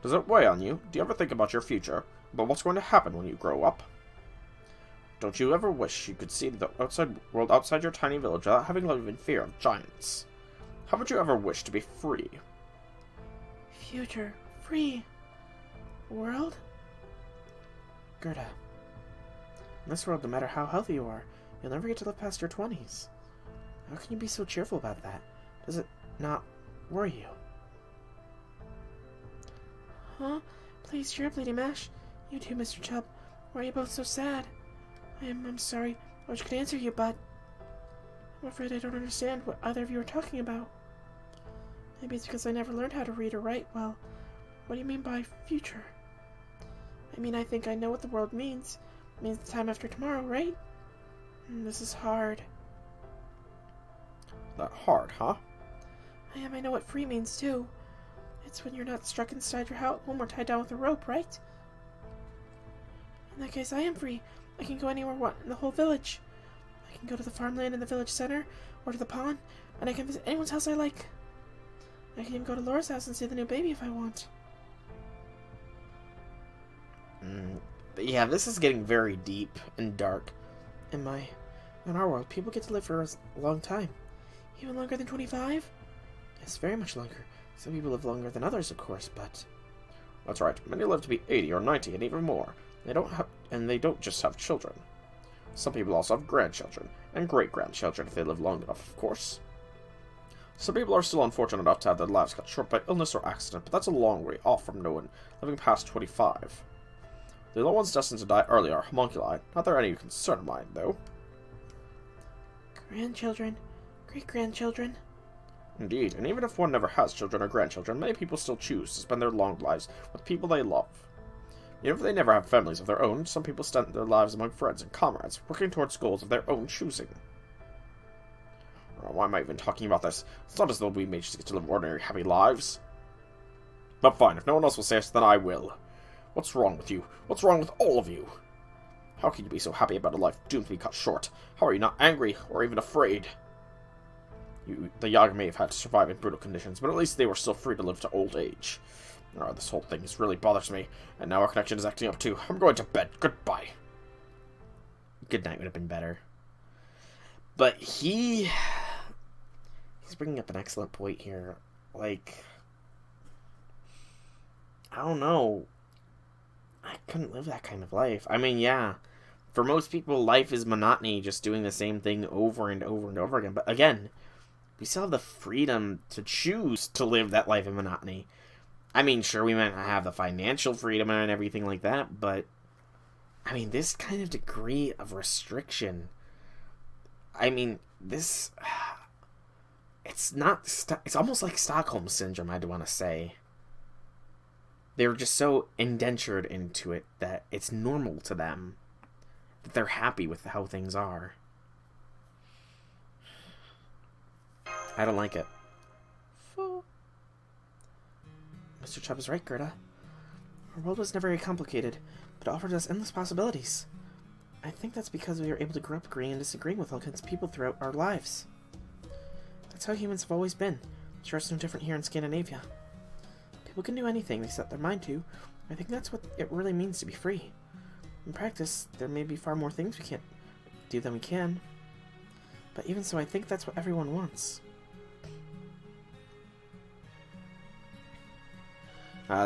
A: Does it weigh on you? Do you ever think about your future? About what's going to happen when you grow up? Don't you ever wish you could see the outside world outside your tiny village without having lived in fear of giants? Haven't you ever wished to be free? Future. Free. World? Gerda. In this world, no matter how healthy you are, you'll never get to live past your 20s. How can you be so cheerful about that? Does it not worry you?
C: Huh? Please cheer up, Lady Mash. You too, Mr. Chubb. Why are you both so sad? I'm sorry. I wish I could answer you, but I'm afraid I don't understand what either of you are talking about. Maybe it's because I never learned how to read or write well. What do you mean by future? I mean, I think I know what the world means. It means the time after tomorrow, right? This is hard.
B: That hard, huh?
C: I know what free means, too. It's when you're not stuck inside your home or tied down with a rope, right? In that case, I am free. I can go anywhere in the whole village. I can go to the farmland in the village center, or to the pond, and I can visit anyone's house I like. I can even go to Laura's house and see the new baby if I want.
A: Yeah, this is getting very deep and dark.
C: In our world, people get to live for a long time. Even longer than 25?
A: Yes, very much longer. Some people live longer than others, of course, but...
B: That's right. Many live to be 80 or 90 and even more. They don't just have children. Some people also have grandchildren, and great-grandchildren if they live long enough, of course. Some people are still unfortunate enough to have their lives cut short by illness or accident, but that's a long way off from no one living past 25. The only ones destined to die early are homunculi. Not that they're any concern of mine, though.
C: Grandchildren. Great-grandchildren.
B: Indeed, and even if one never has children or grandchildren, many people still choose to spend their long lives with people they love. Even if they never have families of their own, some people spend their lives among friends and comrades, working towards goals of their own choosing. Why am I even talking about this? It's not as though we may just get to live ordinary, happy lives. But fine, if no one else will say it, then I will. What's wrong with you? What's wrong with all of you? How can you be so happy about a life doomed to be cut short? How are you not angry, or even afraid? The Yaga may have had to survive in brutal conditions, but at least they were still free to live to old age. This whole thing really bothers me, and now our connection is acting up too. I'm going to bed. Goodbye.
A: Good night would have been better. But he's bringing up an excellent point here. Like, I don't know. I couldn't live that kind of life. I mean, yeah, for most people, life is monotony, just doing the same thing over and over and over again. But again, we still have the freedom to choose to live that life in monotony. I mean, sure, we might not have the financial freedom and everything like that, but I mean, this kind of degree of restriction, I mean, this, it's almost like Stockholm Syndrome, I'd want to say. They were just so indentured into it that it's normal to them, that they're happy with how things are. I don't like it. Mr. Chubb is right, Gerda. Our world was never very complicated, but it offered us endless possibilities. I think that's because we were able to grow up agreeing and disagreeing with all kinds of people throughout our lives. That's how humans have always been. Sure, it's no different here in Scandinavia. People can do anything they set their mind to. I think that's what it really means to be free. In practice, there may be far more things we can't do than we can. But even so, I think that's what everyone wants.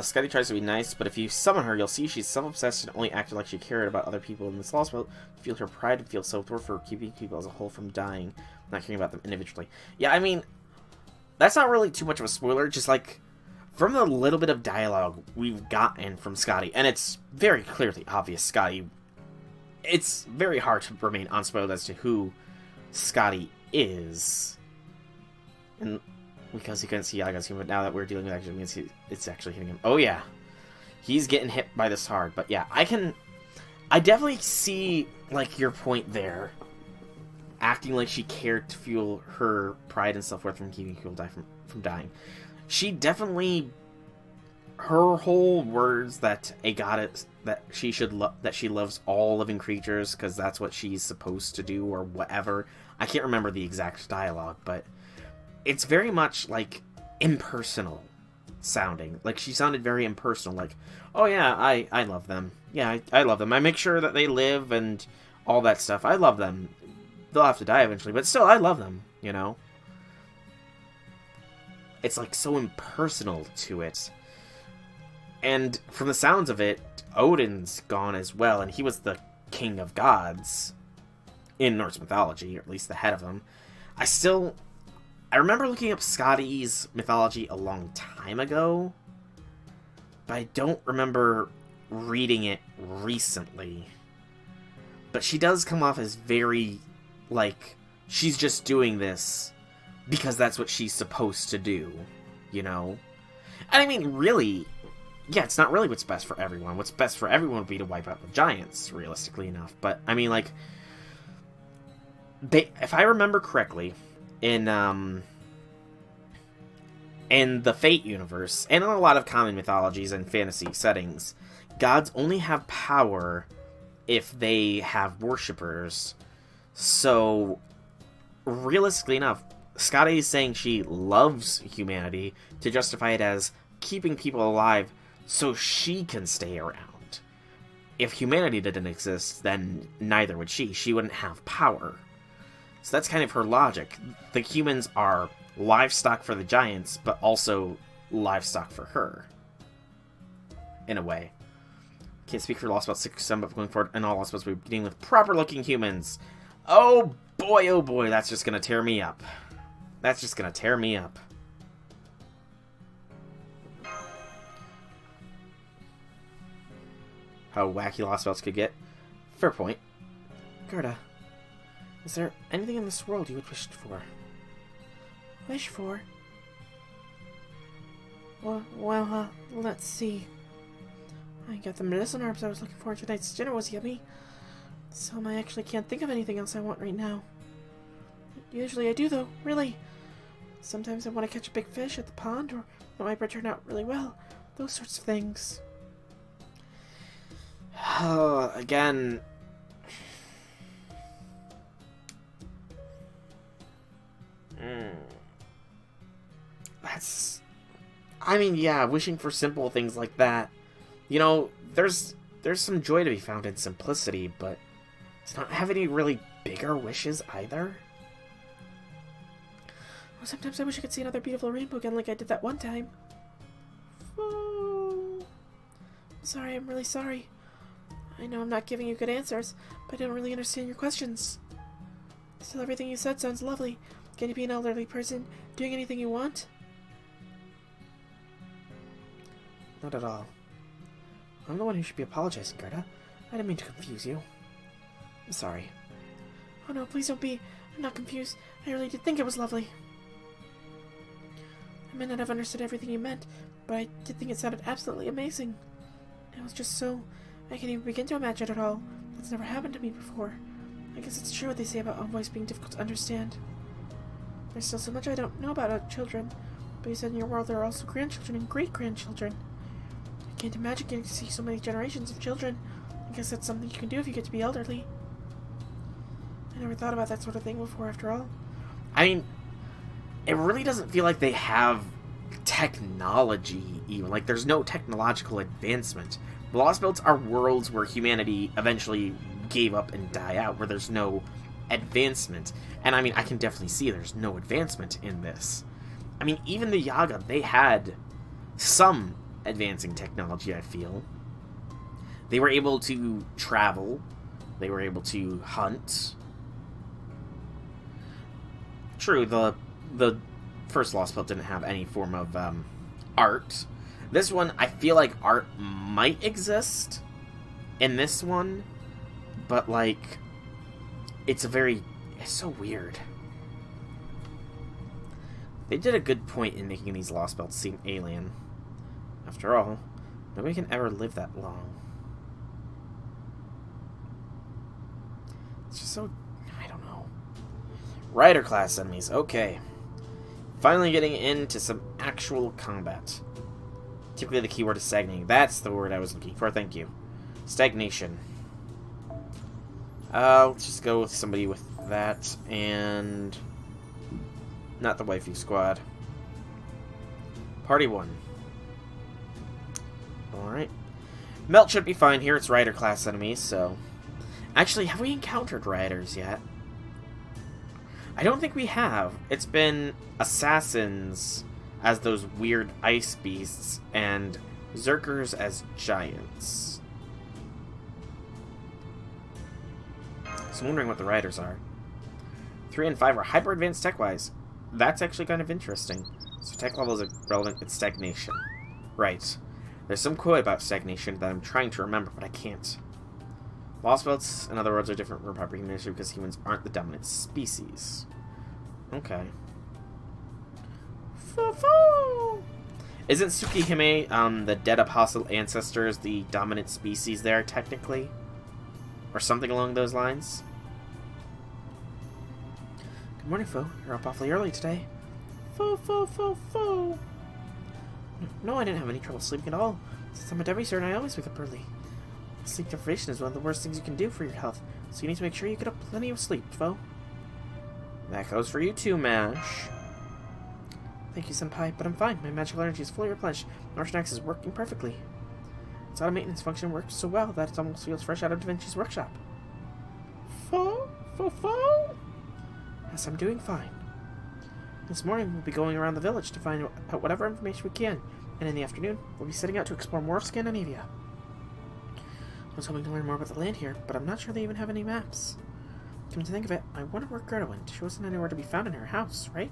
A: Scotty tries to be nice, but if you summon her, you'll see she's self-obsessed and only acted like she cared about other people in this Lostbelt. Feel her pride and feel self-worth for keeping people as a whole from dying, not caring about them individually. Yeah, I mean, that's not really too much of a spoiler, just like, from the little bit of dialogue we've gotten from Scotty, and it's very clearly obvious Scotty, it's very hard to remain unspoiled as to who Scotty is. And because you couldn't see Yaga's human, but now that we're dealing with actually, we can see it's actually hitting him. Oh yeah, he's getting hit by this hard. But yeah, I definitely see, like, your point there. Acting like she cared to fuel her pride and self-worth from keeping people from dying. She definitely, her whole words that a goddess, that she loves all living creatures because that's what she's supposed to do or whatever. I can't remember the exact dialogue, but it's very much, like, impersonal sounding. Like, she sounded very impersonal, like, oh yeah, I love them. Yeah, I love them. I make sure that they live and all that stuff. I love them. They'll have to die eventually, but still, I love them, you know? It's, like, so impersonal to it. And from the sounds of it, Odin's gone as well, and he was the king of gods in Norse mythology, or at least the head of them. I remember looking up Scotty's mythology a long time ago, but I don't remember reading it recently. But she does come off as very, like, she's just doing this because that's what she's supposed to do, you know? And I mean, really, yeah, it's not really what's best for everyone. What's best for everyone would be to wipe out the giants, realistically enough. But, I mean, like, if I remember correctly, in the Fate universe, and in a lot of common mythologies and fantasy settings, gods only have power if they have worshippers. So, realistically enough, Scotty is saying she loves humanity to justify it as keeping people alive so she can stay around. If humanity didn't exist, then neither would she. She wouldn't have power. So that's kind of her logic. The humans are livestock for the giants, but also livestock for her. In a way. Can't speak for Lostbelt 6 7, but going forward, in all Lostbelts, we're beginning with proper-looking humans. Oh boy, that's just gonna tear me up. That's just gonna tear me up. How wacky Lostbelts could get. Fair point.
C: Gerda, is there anything in this world you would wish for? Wish for? Well, let's see. I got the medicine herbs I was looking for. Tonight's dinner was yummy. So I actually can't think of anything else I want right now. Usually I do, though, really. Sometimes I want to catch a big fish at the pond, or it might turn out really well. Those sorts of things.
A: Again... That's... I mean, yeah, wishing for simple things like that. You know, there's some joy to be found in simplicity, but to not have any really bigger wishes either.
C: Well, sometimes I wish I could see another beautiful rainbow again like I did that one time. Oh. Sorry, I'm really sorry. I know I'm not giving you good answers, but I don't really understand your questions. Still, everything you said sounds lovely. Can you be an elderly person, doing anything you want?
A: Not at all. I'm the one who should be apologizing, Gerda. I didn't mean to confuse you. I'm sorry.
C: Oh no, please don't be. I'm not confused. I really did think it was lovely. I may not have understood everything you meant, but I did think it sounded absolutely amazing. It was just so... I can't even begin to imagine it all. That's never happened to me before. I guess it's true what they say about envoys being difficult to understand. There's still so much I don't know about children, but you said in your world there are also grandchildren and great-grandchildren. I can't imagine getting to see so many generations of children. I guess that's something you can do if you get to be elderly. I never thought about that sort of thing before, after all.
A: I mean, it really doesn't feel like they have technology, even. Like, there's no technological advancement. The Lostbelts are worlds where humanity eventually gave up and died out, where there's no advancement. And I mean, I can definitely see there's no advancement in this. I mean, even the Yaga, they had some advancing technology, I feel. They were able to travel. They were able to hunt. True, the first Lostbelt didn't have any form of art. This one, I feel like art might exist in this one, but, like, it's so weird. They did a good point in making these Lostbelts seem alien. After all, nobody can ever live that long. It's just so... I don't know. Rider class enemies, okay. Finally getting into some actual combat. Typically the keyword is stagnating. That's the word I was looking for, thank you. Stagnation. Let's just go with somebody with that, and... not the waifu squad. Party 1. Alright. Melt should be fine here, it's Rider class enemies, so... Actually, have we encountered Riders yet? I don't think we have. It's been assassins as those weird ice beasts, and Zerkers as giants. So I'm wondering what the Riders are. 3 and 5 are hyper-advanced tech-wise. That's actually kind of interesting. So tech level is relevant, it's stagnation. Right. There's some quote about stagnation that I'm trying to remember, but I can't. Lostbelts, in other words, are different from proper human nature because humans aren't the dominant species. Okay. Foo-foo! Isn't Tsukihime, the dead apostle ancestors, the dominant species there, technically? Or something along those lines?
C: Good morning, Fo. You're up awfully early today. Fo. No, I didn't have any trouble sleeping at all. Since I'm a demi-cert, I always wake up early. Sleep deprivation is one of the worst things you can do for your health, so you need to make sure you get up plenty of sleep, Fo.
A: That goes for you too, Mash.
C: Thank you, Senpai, but I'm fine. My magical energy is fully replenished. Norsanax is working perfectly. Its auto-maintenance function works so well that it almost feels fresh out of Da Vinci's workshop. Fo? Yes, I'm doing fine. This morning, we'll be going around the village to find out whatever information we can, and in the afternoon, we'll be setting out to explore more of Scandinavia. I was hoping to learn more about the land here, but I'm not sure they even have any maps. Come to think of it, I wonder where Gerda went. She wasn't anywhere to be found in her house, right?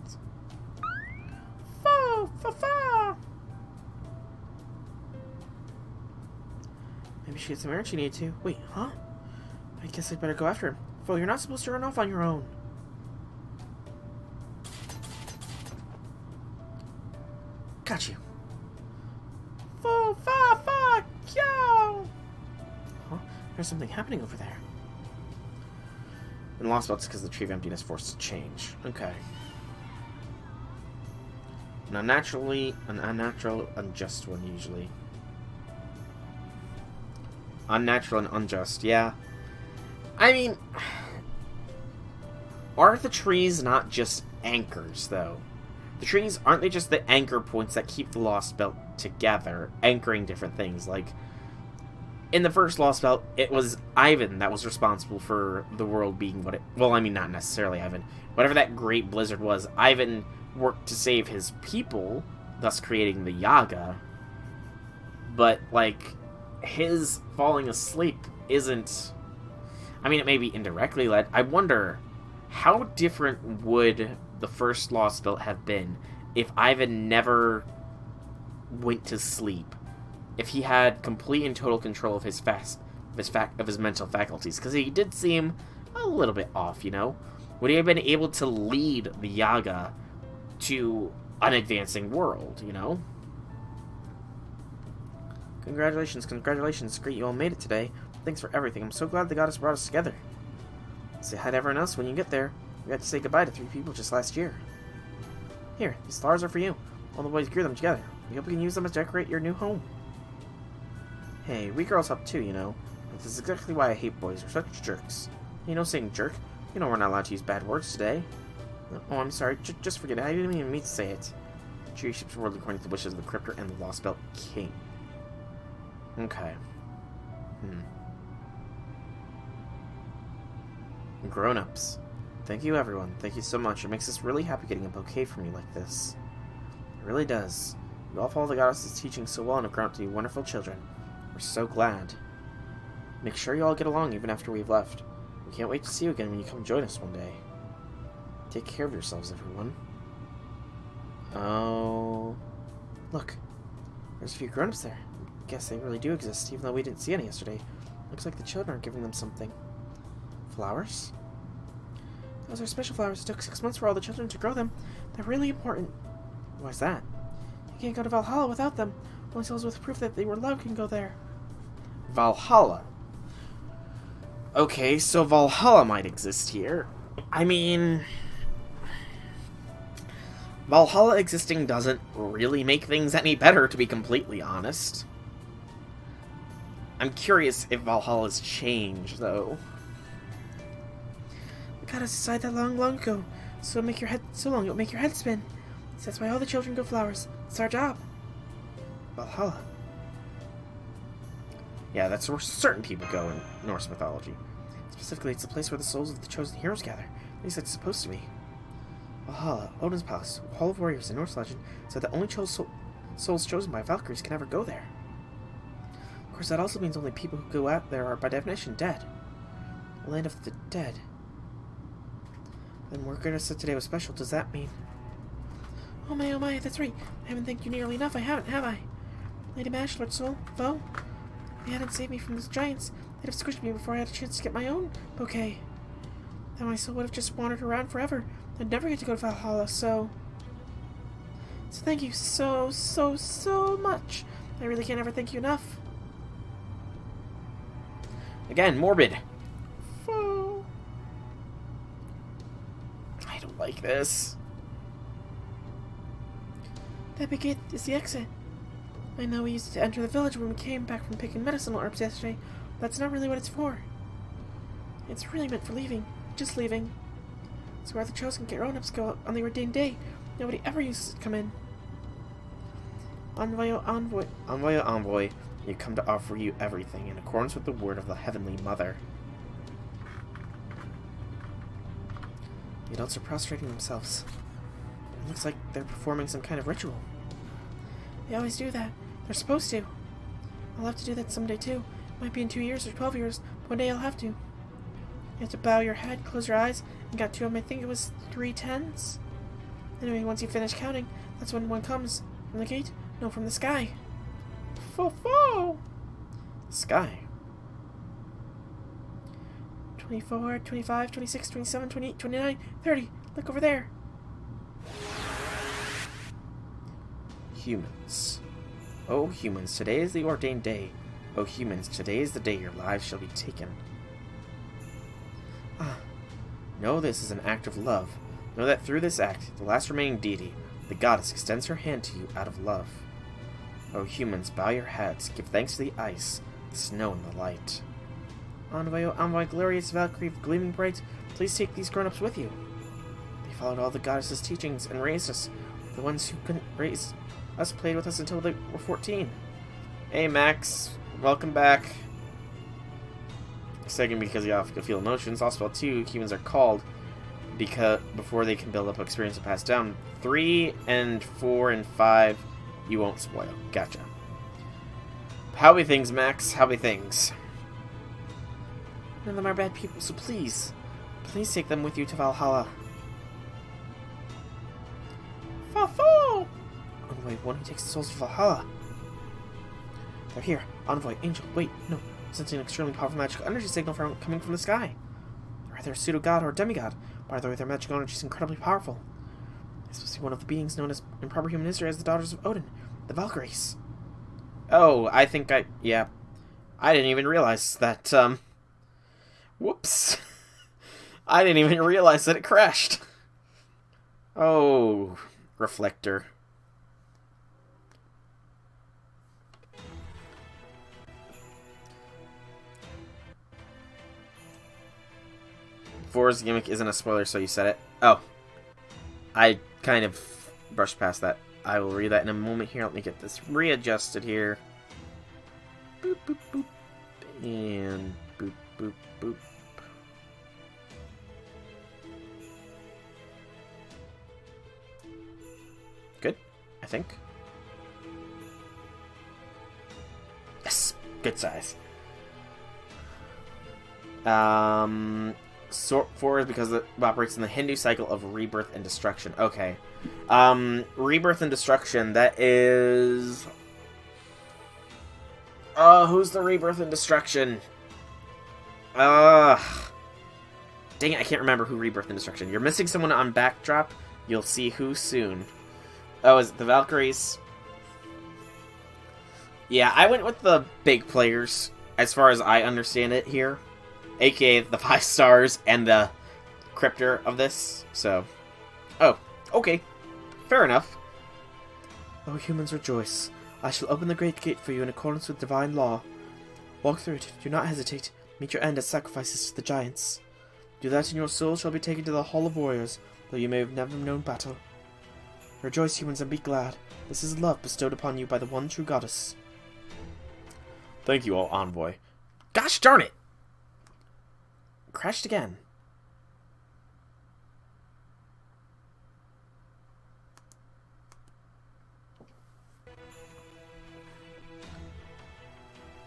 C: Fa! Maybe she had some errand she needed to. Wait, huh? I guess I'd better go after him. Fo, you're not supposed to run off on your own. Got you. Fo, fa, yo! Huh? There's something happening over there.
A: And Lostbelt's because the Tree of Emptiness forced to change. Okay. An unnatural, unjust one, usually. Unnatural and unjust, yeah. I mean, are the trees not just anchors, though? The trees, aren't they just the anchor points that keep the Lostbelt together, anchoring different things? Like, in the first Lostbelt, it was Ivan that was responsible for the world being what it... Well, I mean, not necessarily Ivan. Whatever that great blizzard was, Ivan worked to save his people, thus creating the Yaga. But, like, his falling asleep isn't... I mean, it may be indirectly led. I wonder, how different would the first Lostbelt have been if Ivan never went to sleep? If he had complete and total control of his mental faculties, because he did seem a little bit off, you know? Would he have been able to lead the Yaga to an advancing world, you know?
C: Congratulations. It's great you all made it today. Thanks for everything. I'm so glad the goddess brought us together. Say hi to everyone else when you get there. We had to say goodbye to 3 people just last year. Here, these flowers are for you. All the boys grew them together. We hope we can use them to decorate your new home. Hey, we girls help too, you know. This is exactly why I hate boys. They're such jerks. You know, saying jerk. You know we're not allowed to use bad words today. Oh, I'm sorry. Just forget it. I didn't even mean to say it. The tree ship's world according to the wishes of the Cryptor and the Lostbelt King. Okay. Grown-ups. Thank you, everyone. Thank you so much. It makes us really happy getting a bouquet from you like this. It really does. You all follow the goddess's teaching so well and have grown up to be wonderful children. We're so glad. Make sure you all get along even after we've left. We can't wait to see you again when you come join us one day. Take care of yourselves, everyone. Oh... Look. There's a few grown-ups there. Guess they really do exist, even though we didn't see any yesterday. Looks like the children are giving them something. Flowers? Those are special flowers. It took 6 months for all the children to grow them. They're really important. Why's that? You can't go to Valhalla without them. Only souls with proof that they were loved can go there.
A: Valhalla? Okay, so Valhalla might exist here. I mean... Valhalla existing doesn't really make things any better, to be completely honest. I'm curious if Valhalla's changed, though.
C: The goddess decided that long ago, so long it'll make your head spin. So that's why all the children go flowers. It's our job.
A: Valhalla. Yeah, that's where certain people go in Norse mythology.
C: Specifically, it's the place where the souls of the chosen heroes gather. At least it's supposed to be. Valhalla, Odin's palace, Hall of Warriors in Norse legend, said that only souls chosen by Valkyries can ever go there. Of course, that also means only people who go out there are, by definition, dead. The land of the dead. Then Morgana said today was special. Does that mean... Oh my, that's right. I haven't thanked you nearly enough. I haven't, have I? Lady Mashlord, Soul, Vo. If you hadn't saved me from those giants, they'd have squished me before I had a chance to get my own bouquet. Then my soul would have just wandered around forever. I'd never get to go to Valhalla, so thank you so much. I really can't ever thank you enough.
A: Again, Morbid.
C: Vo.
A: I don't like this.
C: That big gate is the exit. I know we used it to enter the village when we came back from picking medicinal herbs yesterday, but that's not really what it's for. It's really meant for leaving. Just leaving. It's where the chosen grown-ups go on the ordained day. Nobody ever uses it to come in. Envoy, envoy.
A: Envoy, envoy. You come to offer you everything in accordance with the word of the Heavenly Mother. The adults are prostrating themselves. It looks like they're performing some kind of ritual.
C: They always do that. They're supposed to. I'll have to do that someday too. Might be in 2 years or 12 years, but one day I'll have to. You have to bow your head, close your eyes, and got 2 of them. I think it was 3 10s. Anyway, once you finish counting, that's when one comes. From the gate? No, from the sky. Fo!
A: Sky.
C: 24, 25, 26, 27, 28, 29, 30. Look over there.
A: Humans. Oh, humans, today is the ordained day. Oh, humans, today is the day your lives shall be taken. Know this is an act of love. Know that through this act, the last remaining deity, the goddess, extends her hand to you out of love. Oh, humans, bow your heads, give thanks to the ice, the snow, and the light. Envoy, oh envoy, glorious Valkyrie, gleaming bright, please take these grown-ups with you. They followed all the goddess's teachings and raised us. The ones who couldn't raise us played with us until they were 14. Hey, Max. Welcome back. Second, because you have to feel emotions. Lostbelt 2, humans are called because before they can build up experience and pass down. 3 and 4 and 5, you won't spoil. Gotcha. How be things, Max? How be things? None of them are bad people, so please take them with you to Valhalla.
C: Fo!
A: Envoy, one who takes the souls to Valhalla. They're here. Envoy, Angel, wait, no. Sensing an extremely powerful magical energy signal coming from the sky. They're either a pseudo-god or a demigod. By the way, their magical energy is incredibly powerful. It's supposed to be one of the beings known as in proper human history as the daughters of Odin, the Valkyries. Oh, yeah. I didn't even realize that, whoops. I didn't even realize that it crashed. Oh, reflector. Four's gimmick isn't a spoiler, so you said it. Oh. I kind of brushed past that. I will read that in a moment here. Let me get this readjusted here. Boop, boop, boop. And boop, boop, boop. Good, I think. Yes, good size. 4 is because it operates in the Hindu cycle of rebirth and destruction. Okay. Rebirth and destruction, that is... who's the rebirth and destruction? Dang it, I can't remember who rebirth and destruction. You're missing someone on Backdrop. You'll see who soon. Oh, is it the Valkyries? Yeah, I went with the big players, as far as I understand it here. AKA the 5 stars and the cryptor of this, so... Oh, okay. Fair enough. Oh, humans, rejoice. I shall open the great gate for you in accordance with divine law. Walk through it. Do not hesitate. Meet your end as sacrifices to the giants. Do that and your soul shall be taken to the Hall of Warriors, though you may have never known battle. Rejoice, humans, and be glad. This is love bestowed upon you by the one true goddess. Thank you all, Envoy. Gosh darn it! Crashed again.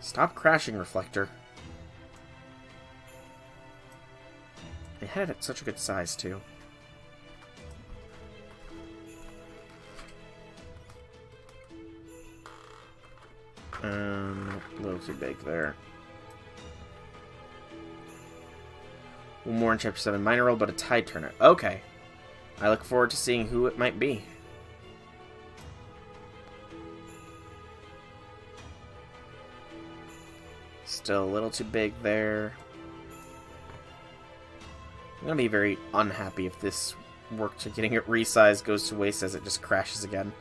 A: Stop crashing, Reflector. It had it at such a good size, too. A little too big there. One more in Chapter 7. Minor role, but a tide turner. Okay. I look forward to seeing who it might be. Still a little too big there. I'm gonna be very unhappy if this work to getting it resized goes to waste as it just crashes again.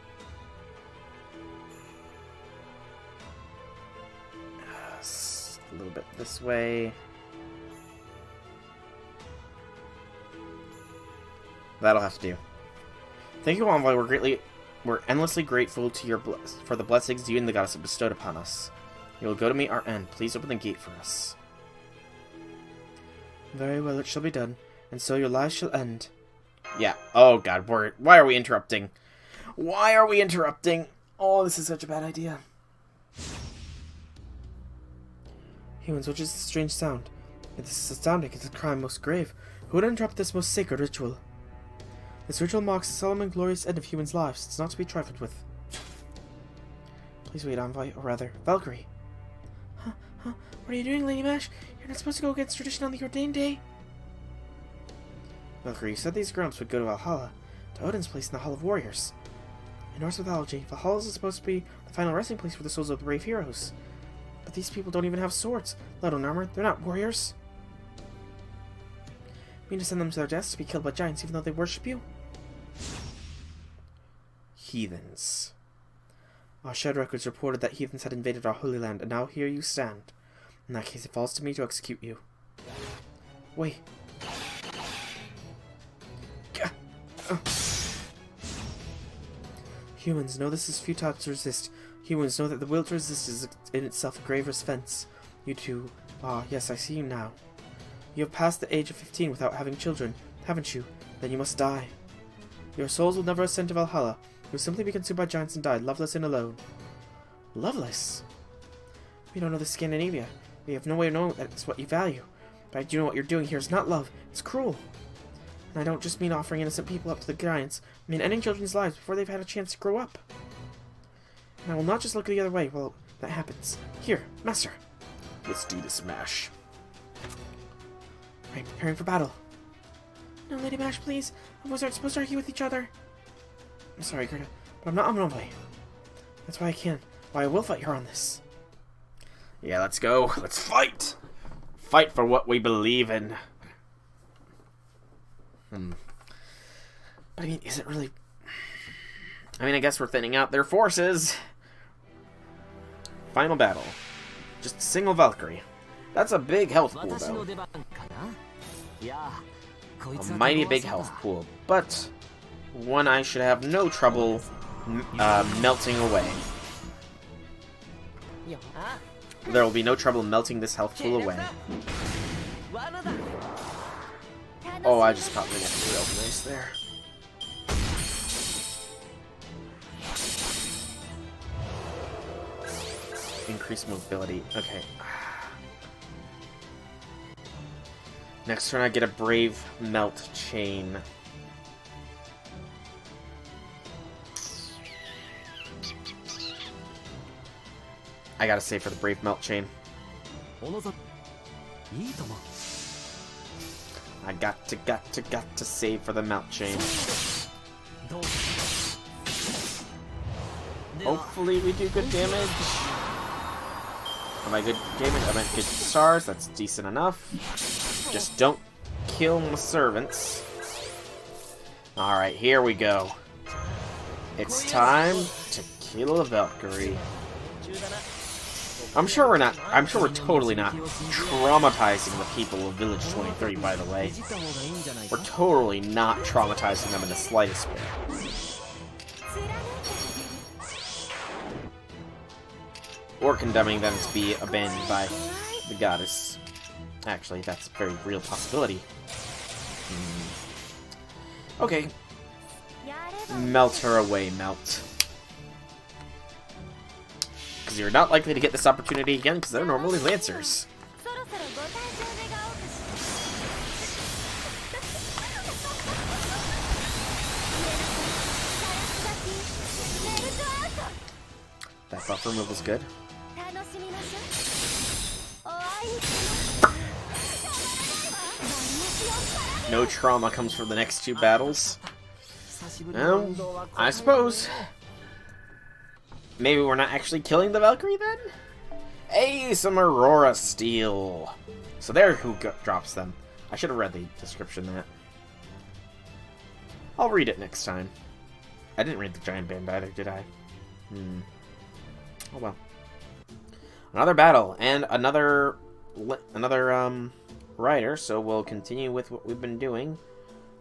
A: A little bit this way. That'll have to do. Thank you, Envoy. We're endlessly grateful to for the blessings you and the goddess have bestowed upon us. You will go to meet our end. Please open the gate for us. Very well, it shall be done, and so your lives shall end. Yeah. Oh God, why are we interrupting? Why are we interrupting? Oh, this is such a bad idea. Humans, which is this strange sound? This is astounding. It's a crime most grave. Who would interrupt this most sacred ritual? This ritual marks the solemn and glorious end of humans' lives. It's not to be trifled with. Please wait, Envoy, or rather, Valkyrie. Huh? What are you doing, Lady Mash? You're not supposed to go against tradition on the ordained day. Valkyrie, you said these grumps would go to Valhalla, to Odin's place in the Hall of Warriors. In Norse mythology, Valhalla is supposed to be the final resting place for the souls of the brave heroes. But these people don't even have swords, let alone armor. They're not warriors. You mean to send them to their deaths to be killed by giants even though they worship you? Heathens. Our shared records reported that heathens had invaded our holy land, and now here you stand. In that case, it falls to me to execute you. Wait. Humans, know this is futile to resist. Humans, know that the will to resist is in itself a grave offense. You two... yes, I see you now. You have passed the age of 15 without having children, haven't you? Then you must die. Your souls will never ascend to Valhalla. You will simply be consumed by giants and die, loveless and alone. Loveless? We don't know the Scandinavia. We have no way of knowing that it's what you value. But I do know what you're doing here is not love. It's cruel. And I don't just mean offering innocent people up to the giants. I mean ending children's lives before they've had a chance to grow up. And I will not just look the other way while that happens. Here, Master.
B: Let's do this, Mash.
C: Right, preparing for battle. No, Lady Mash, please. Envoys aren't supposed to argue with each other. I'm sorry, Gerda, but I'm not an envoy. That's why I can. Why I will fight her on this.
A: Yeah, let's go. Let's fight! Fight for what we believe in.
C: But I mean, is it really...
A: I mean, I guess we're thinning out their forces. Final battle. Just a single Valkyrie. That's a big health pool, though. A mighty big health pool, but one I should have no trouble melting away. There will be no trouble melting this health pool away. Oh, I just caught the next real nice there. Increased mobility. Okay. Next turn I get a Brave Melt Chain. I gotta save for the Brave Melt Chain. I got to save for the Melt Chain. Hopefully we do good damage. Am I good damage? I meant good stars. That's decent enough. Just don't kill my servants. Alright, here we go. It's time to kill a Valkyrie. I'm sure we're totally not traumatizing the people of Village 23, by the way. We're totally not traumatizing them in the slightest way. Or condemning them to be abandoned by the goddess. Actually, that's a very real possibility. Okay. Melt her away, Melt. Because you're not likely to get this opportunity again, because they're normally Lancers. That buff removal's good. No trauma comes from the next two battles. I suppose. Maybe we're not actually killing the Valkyrie then? Hey, some Aurora Steel. So there who drops them. I should have read the description of that. I'll read it next time. I didn't read the Giant Band either, did I? Oh well. Another battle and another rider, so we'll continue with what we've been doing.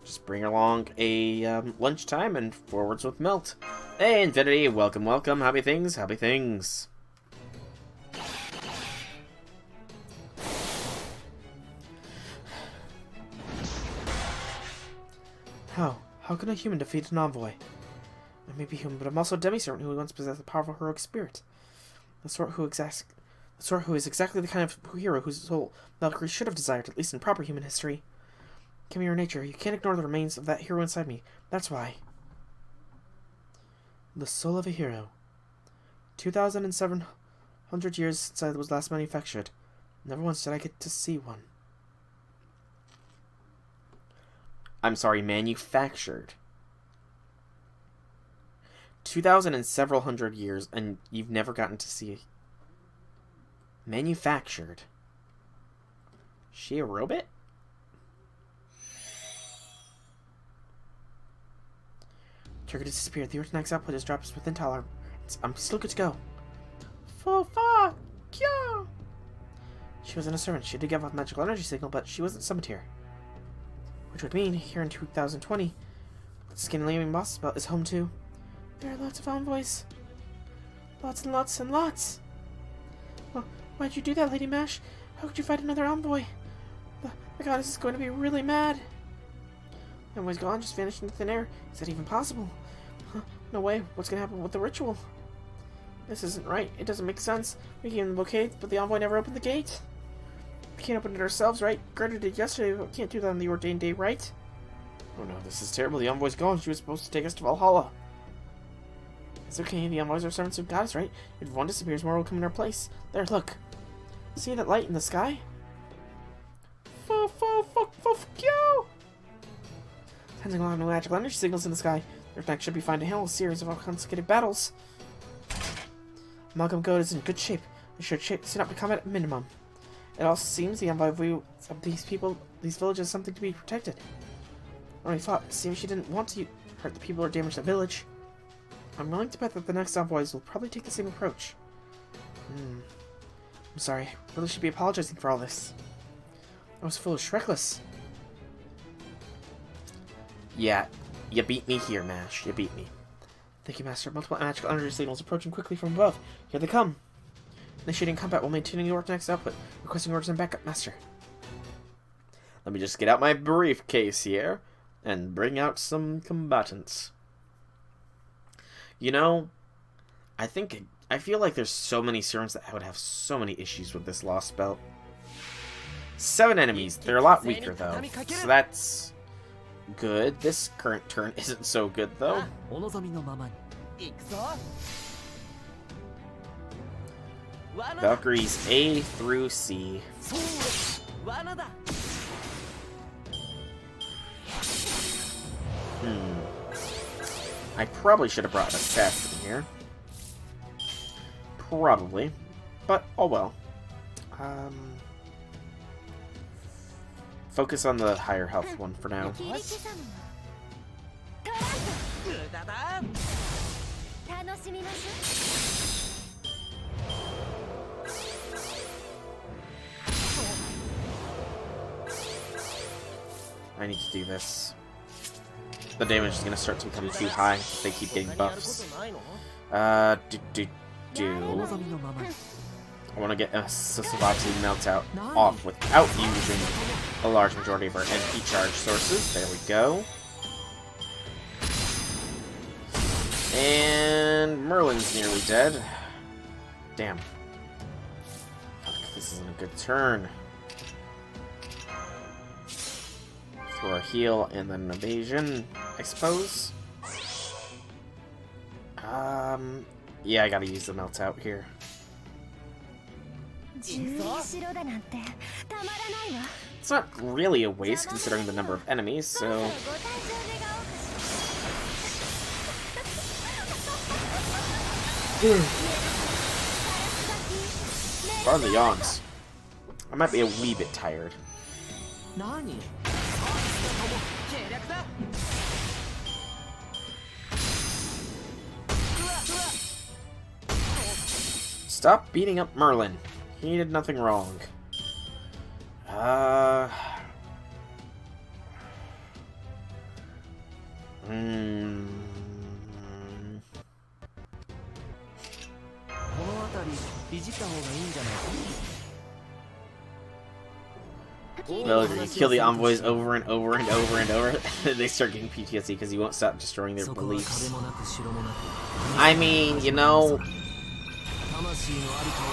A: Just bring along a lunchtime and forwards with Melt. Hey, Infinity, welcome, welcome. Happy things, happy things.
C: How can a human defeat an envoy? I may be human, but I'm also a demi-servant who once possessed a powerful heroic spirit. The sort who is exactly the kind of hero whose soul Valkyrie should have desired, at least in proper human history. Give me your nature. You can't ignore the remains of that hero inside me. That's why. The soul of a hero. 2,700 years since I was last manufactured. Never once did I get to see one.
A: I'm sorry, manufactured. 2,000 and several hundred years, and you've never gotten to see it. Manufactured. She a robot?
C: Trigger disappeared. The Earth's output has dropped within tolerance. I'm still good to go. Fuck you! She wasn't a servant. She did give off magical energy signal, but she wasn't summoned here. Which would mean, here in 2020, the Scandinavian Lostbelt is home to. There are lots of envoys. Lots and lots and lots. Well, why'd you do that, Lady Mash? How could you fight another envoy? The goddess is going to be really mad. The envoy's gone, just vanished into thin air. Is that even possible? Huh, no way. What's going to happen with the ritual? This isn't right. It doesn't make sense. We gave him the bouquet, but the envoy never opened the gate. We can't open it ourselves, right? Greta did yesterday, but we can't do that on the ordained day, right? Oh no, this is terrible. The envoy's gone. She was supposed to take us to Valhalla. It's okay. The envoys are servants of goddess, right? If one disappears, more will come in our place. There, look. See that light in the sky? Fuck you! Sending along magical energy signals in the sky. Their neck should be fine to handle a series of consecutive battles. Amalgam God is in good shape. They should set up a combat at minimum. It also seems the envoy of these villages is something to be protected. When I thought, it seems she didn't want to hurt the people or damage the village. I'm willing to bet that the next envoys will probably take the same approach. I'm sorry. I really should be apologizing for all this. I was foolish, reckless.
A: Yeah, you beat me here, Mash. You beat me.
C: Thank you, Master. Multiple magical energy signals approaching quickly from above. Here they come. Initiating combat while maintaining your next output. Requesting orders and backup, Master.
A: Let me just get out my briefcase here and bring out some combatants. You know, I feel like there's so many servants that would have so many issues with this Lostbelt. 7 enemies. They're a lot weaker, though. So that's good. This current turn isn't so good, though. Valkyries A through C. I probably should have brought an assassin here. Probably. But, oh well. Focus on the higher health one for now. I need to do this. The damage is going to start to become too high if they keep getting buffs. I want to get a Sasavati melt out off without using a large majority of our MP charge sources. There we go. And Merlin's nearly dead. Damn. Fuck, this isn't a good turn. Throw a heal and then an evasion, I suppose. Yeah, I gotta use the melt out here. It's not really a waste considering the number of enemies, so... Pardon the yawns. I might be a wee bit tired. Stop beating up Merlin. He did nothing wrong. Well, you kill the envoys over and over and over and over, they start getting PTSD because you won't stop destroying their beliefs. I mean, you know,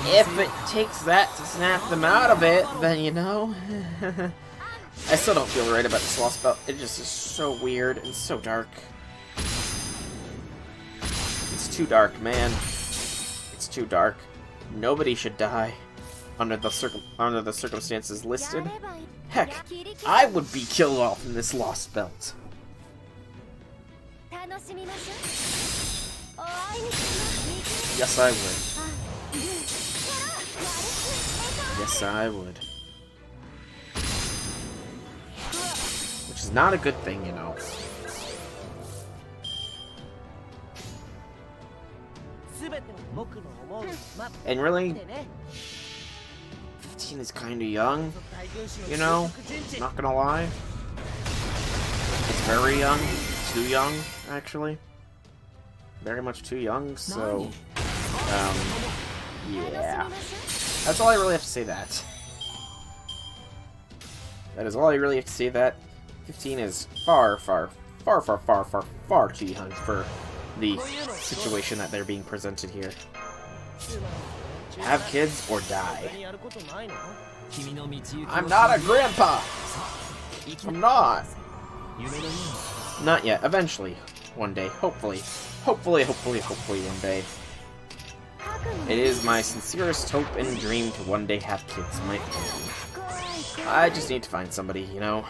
A: if it takes that to snap them out of it, then, you know... I still don't feel right about this Lostbelt. It just is so weird and so dark. It's too dark, man. It's too dark. Nobody should die under the circumstances listed. Heck, I would be killed off in this Lostbelt. Yes, I would. Yes, I would. Which is not a good thing, you know. And really, 15 is kind of young, you know, not gonna lie. It's very young, too young, actually. Very much too young, so, yeah. That's all I really have to say that. That is all I really have to say that. 15 is far too young for the situation that they're being presented here. Have kids or die. I'm not a grandpa! I'm not! Not yet. Eventually. One day. Hopefully. Hopefully one day. It is my sincerest hope and dream to one day have kids, my own. I just need to find somebody, you know.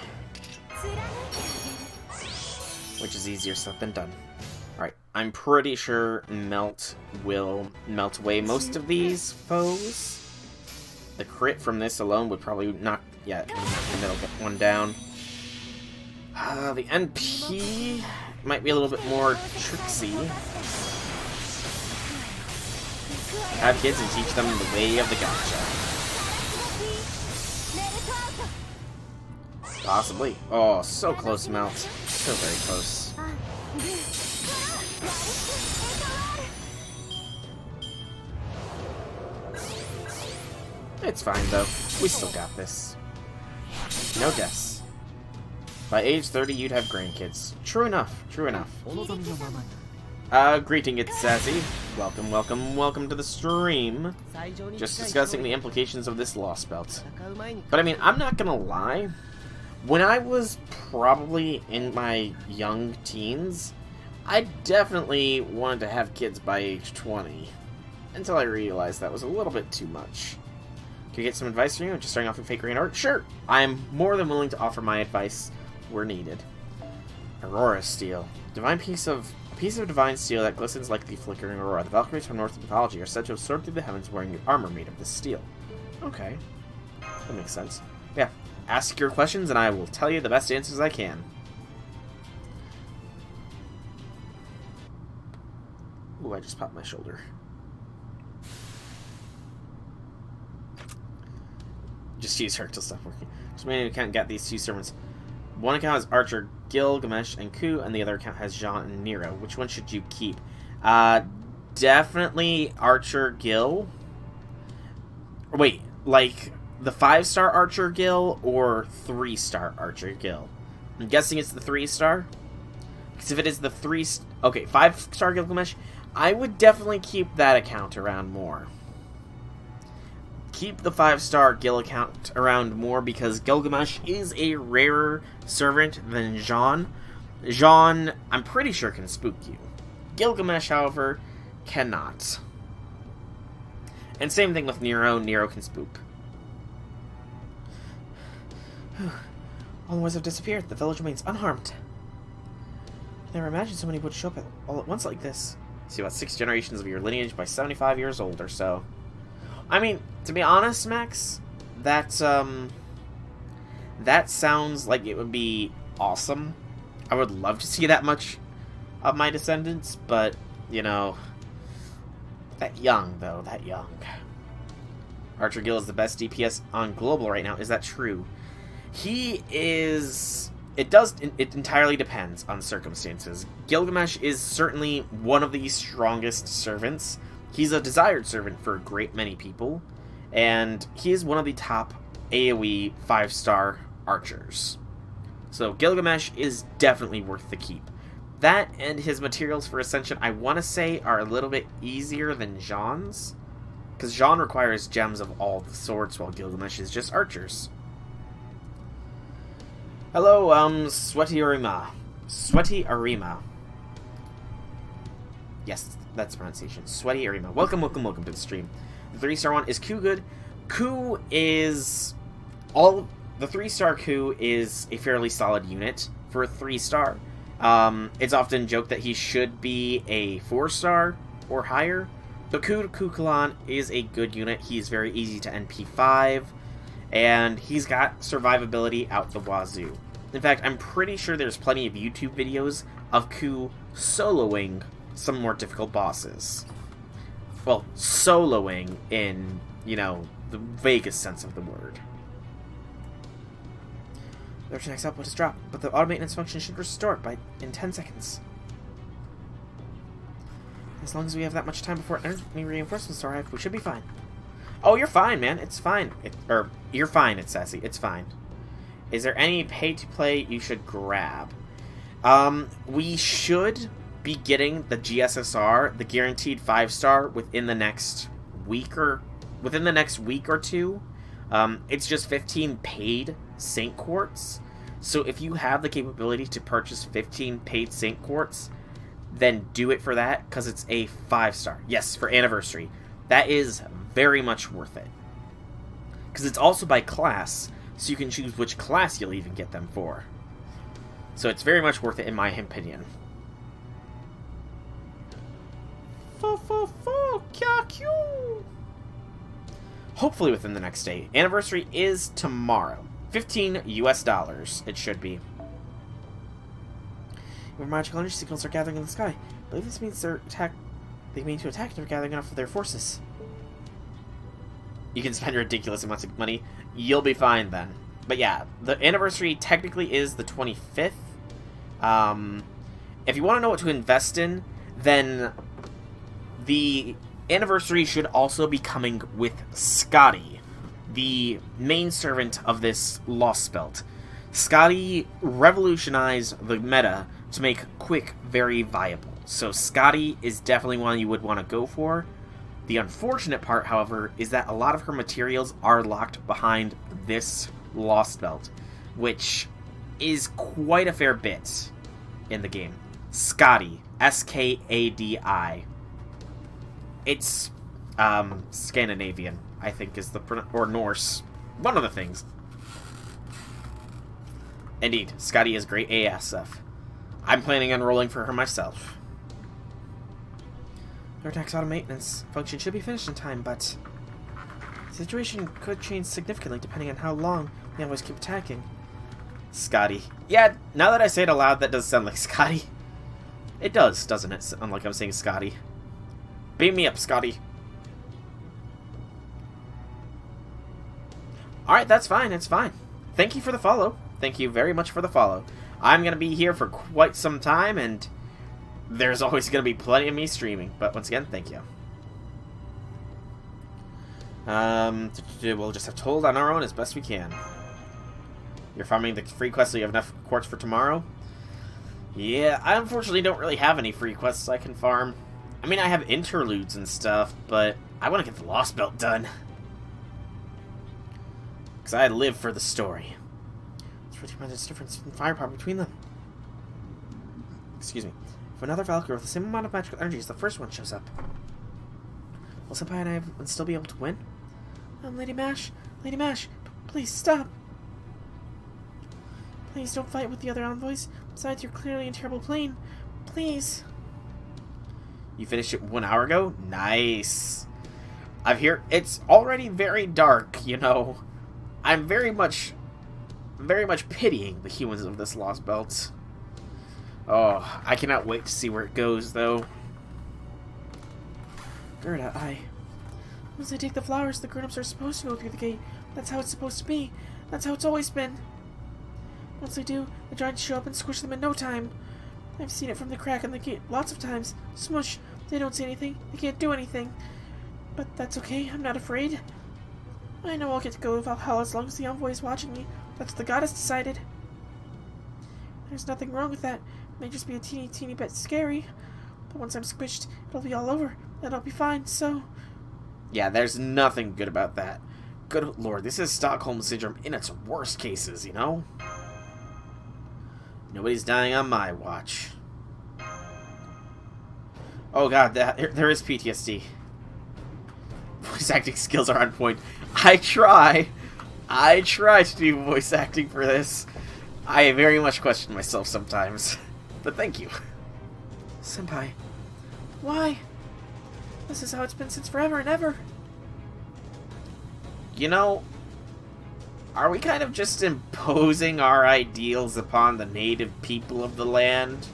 A: Which is easier said than done. Alright, I'm pretty sure Melt will melt away most of these foes. The crit from this alone would probably knock... Yeah, it'll get one down. The NP might be a little bit more tricksy. Have kids and teach them the way of the gacha. Possibly. Oh, so close, Melt. So very close. It's fine, though. We still got this. No deaths. By age 30, you'd have grandkids. True enough. True enough. Greeting, it's Sassy. Welcome to the stream. Just discussing the implications of this Lostbelt. But I mean, I'm not gonna lie. When I was probably in my young teens, I definitely wanted to have kids by age 20. Until I realized that was a little bit too much. Can you get some advice from you? Just starting off in Fake Rain Art? Sure! I'm more than willing to offer my advice where needed. Aurora Steel. A piece of divine steel that glistens like the flickering aurora. The Valkyries from North mythology are said to have soared through the heavens wearing armor made of this steel. Okay. That makes sense. Yeah. Ask your questions and I will tell you the best answers I can. Ooh, I just popped my shoulder. Just use her till stop working. Just many account got these two servants. One account has Archer, Gilgamesh, and Ku, and the other account has Jean and Nero. Which one should you keep? Definitely Archer Gil. Wait, like the 5-star Archer Gil or 3-star Archer Gil? I'm guessing it's the 3-star. Because if it is the 5-star Gilgamesh, I would definitely keep that account around more. Keep the 5-star Gil account around more because Gilgamesh is a rarer servant than Jean. Jean, I'm pretty sure, can spook you. Gilgamesh, however, cannot. And same thing with Nero. Nero can spook.
C: All the boys have disappeared. The village remains unharmed. I never imagined so many would show up all at once like this.
A: See, about 6 generations of your lineage by 75 years old or so. I mean, to be honest, Max, that sounds like it would be awesome. I would love to see that much of my descendants, but, you know, that young, though, that young. Archer Gil is the best DPS on global right now. Is that true? He is... It entirely depends on circumstances. Gilgamesh is certainly one of the strongest servants. He's a desired servant for a great many people, and he is one of the top AoE 5-star archers. So Gilgamesh is definitely worth the keep. That and his materials for Ascension, I want to say, are a little bit easier than Jean's, because Jean requires gems of all the sorts, while Gilgamesh is just archers. Hello, Sweaty Arima. Sweaty Arima. Yes, that's the pronunciation. Sweaty Arima. Welcome to the stream. The 3-star one is Ku good. Ku is... The 3-star Ku is a fairly solid unit for a 3-star. It's often joked that he should be a 4-star or higher. But Ku Kukulon is a good unit. He's very easy to NP5. And he's got survivability out the wazoo. In fact, I'm pretty sure there's plenty of YouTube videos of Ku soloing some more difficult bosses. Well, soloing in, you know, the vaguest sense of the word.
C: Their next output is dropped, but the auto maintenance function should restore it in 10 seconds. As long as we have that much time before any reinforcements arrive, we should be fine.
A: Oh, you're fine, man. It's fine. You're fine, it's sassy. It's fine. Is there any pay-to-play you should grab? We should be getting the GSSR, the guaranteed 5-star, within the next week or two. It's just 15 paid Saint Quartz. So if you have the capability to purchase 15 paid Saint Quartz, then do it for that, because it's a 5-star. Yes, for anniversary. That is very much worth it. Because it's also by class, so you can choose which class you'll even get them for. So it's very much worth it in my opinion. Hopefully within the next day. Anniversary is tomorrow. $15 US, it should be.
C: More magical energy signals are gathering in the sky. I believe this means they mean to attack and they're gathering enough of their forces.
A: You can spend ridiculous amounts of money. You'll be fine then. But yeah, the anniversary technically is the 25th. If you want to know what to invest in, then the anniversary should also be coming with Scotty, the main servant of this Lostbelt. Scotty revolutionized the meta to make Quick very viable. So Scotty is definitely one you would want to go for. The unfortunate part, however, is that a lot of her materials are locked behind this Lostbelt, which is quite a fair bit in the game. Skadi. S-K-A-D-I. It's, Scandinavian, I think is the or Norse. One of the things. Indeed, Skadi is great ASF. I'm planning on rolling for her myself.
C: Their attack's auto maintenance function should be finished in time, but the situation could change significantly depending on how long we always keep attacking.
A: Scotty. Yeah, now that I say it aloud, that does sound like Scotty. It does, doesn't it? Unlike I'm saying Scotty. Beam me up, Scotty. Alright, that's fine, it's fine. Thank you for the follow. Thank you very much for the follow. I'm going to be here for quite some time, and there's always going to be plenty of me streaming. But once again, thank you. We'll just have to hold on our own as best we can. You're farming the free quest so you have enough quartz for tomorrow? Yeah, I unfortunately don't really have any free quests I can farm. I mean, I have interludes and stuff, but I want to get the Lostbelt done. Because I live for the story.
C: It's pretty much a difference in firepower between them. Excuse me. If another Valkyrie with the same amount of magical energy as the first one shows up, Will Senpai and I still be able to win? Lady Mash, please stop. Please don't fight with the other envoys. Besides, you're clearly in terrible pain. Please.
A: You finished it 1 hour ago? Nice. I've heard it's already very dark, you know. I'm very much pitying the humans of this Lostbelt. Oh, I cannot wait to see where it goes, though.
C: Gerda, once I take the flowers, the grown-ups are supposed to go through the gate. That's how it's supposed to be. That's how it's always been. Once they do, the giants show up and squish them in no time. I've seen it from the crack in the gate lots of times. Smush. They don't see anything. They can't do anything. But that's okay. I'm not afraid. I know I'll get to go to Valhalla as long as the envoy is watching me. That's what the goddess decided. There's nothing wrong with that. It may just be a teeny bit scary. But once I'm squished, it'll be all over. And I'll be fine, so...
A: Yeah, there's nothing good about that. Good lord, this is Stockholm Syndrome in its worst cases, you know? Nobody's dying on my watch. Oh god, there is PTSD. Voice acting skills are on point. I try to do voice acting for this. I very much question myself sometimes. But thank you.
C: Senpai. Why? This is how it's been since forever and ever.
A: You know, are we kind of just imposing our ideals upon the native people of the land?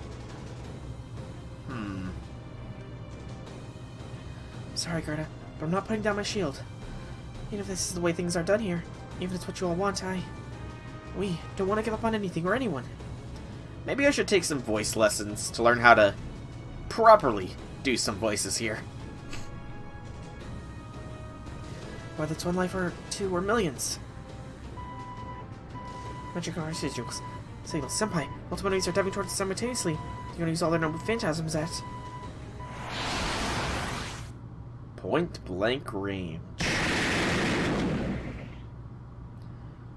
C: Sorry, Gerda, but I'm not putting down my shield. Even if this is the way things are done here, even if it's what you all want, we don't want to give up on anything or anyone.
A: Maybe I should take some voice lessons to learn how to properly do some voices here.
C: Whether it's one life or two or millions. Magic or signals. Senpai, multiple enemies are diving towards us simultaneously. You're gonna use all their number of phantasms at
A: point blank range.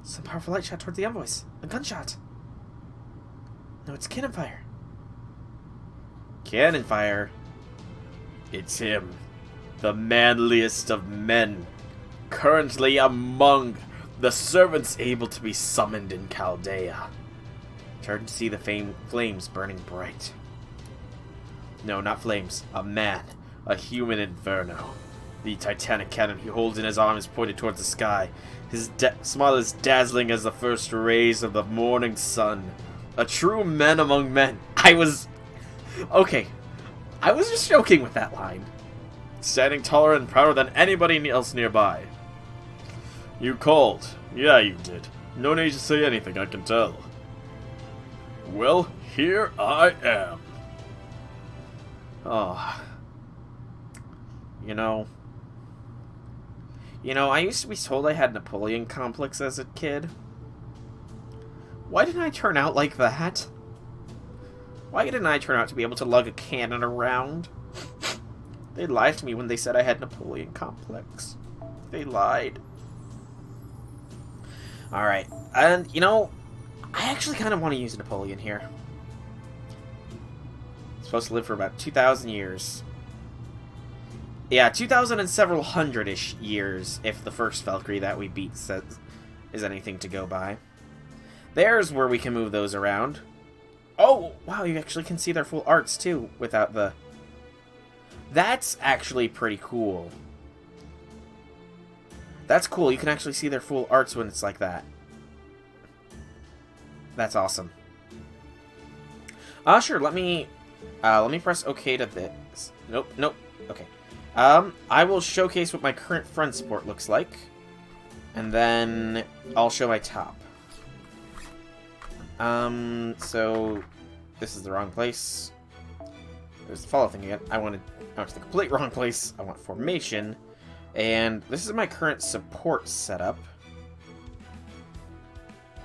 C: Some powerful light shot toward the envoys. A gunshot. No, it's cannon fire.
A: Cannon fire. It's him. The manliest of men. Currently among the servants able to be summoned in Chaldea. Turn to see the flames burning bright. No, not flames. A man. A human inferno. The titanic cannon he holds in his arm is pointed towards the sky. His smile is dazzling as the first rays of the morning sun. A true man among men. Okay. I was just joking with that line. Standing taller and prouder than anybody else nearby. You called. Yeah, you did. No need to say anything, I can tell. Well, here I am. Oh. You know, I used to be told I had Napoleon complex as a kid. Why didn't I turn out like that? Why didn't I turn out to be able to lug a cannon around? They lied to me when they said I had Napoleon complex. They lied. Alright, and, I actually kind of want to use Napoleon here. He's supposed to live for about 2,000 years. Yeah, 2,000 and several hundred-ish years, if the first Valkyrie that we beat is anything to go by. There's where we can move those around. Oh, wow, you actually can see their full arts, too, without the... That's actually pretty cool. That's cool, you can actually see their full arts when it's like that. That's awesome. Sure, let me press OK to this. Nope, okay. I will showcase what my current friend support looks like. And then I'll show my top. So this is the wrong place. There's the follow thing again. I went to the complete wrong place. I want formation. And this is my current support setup.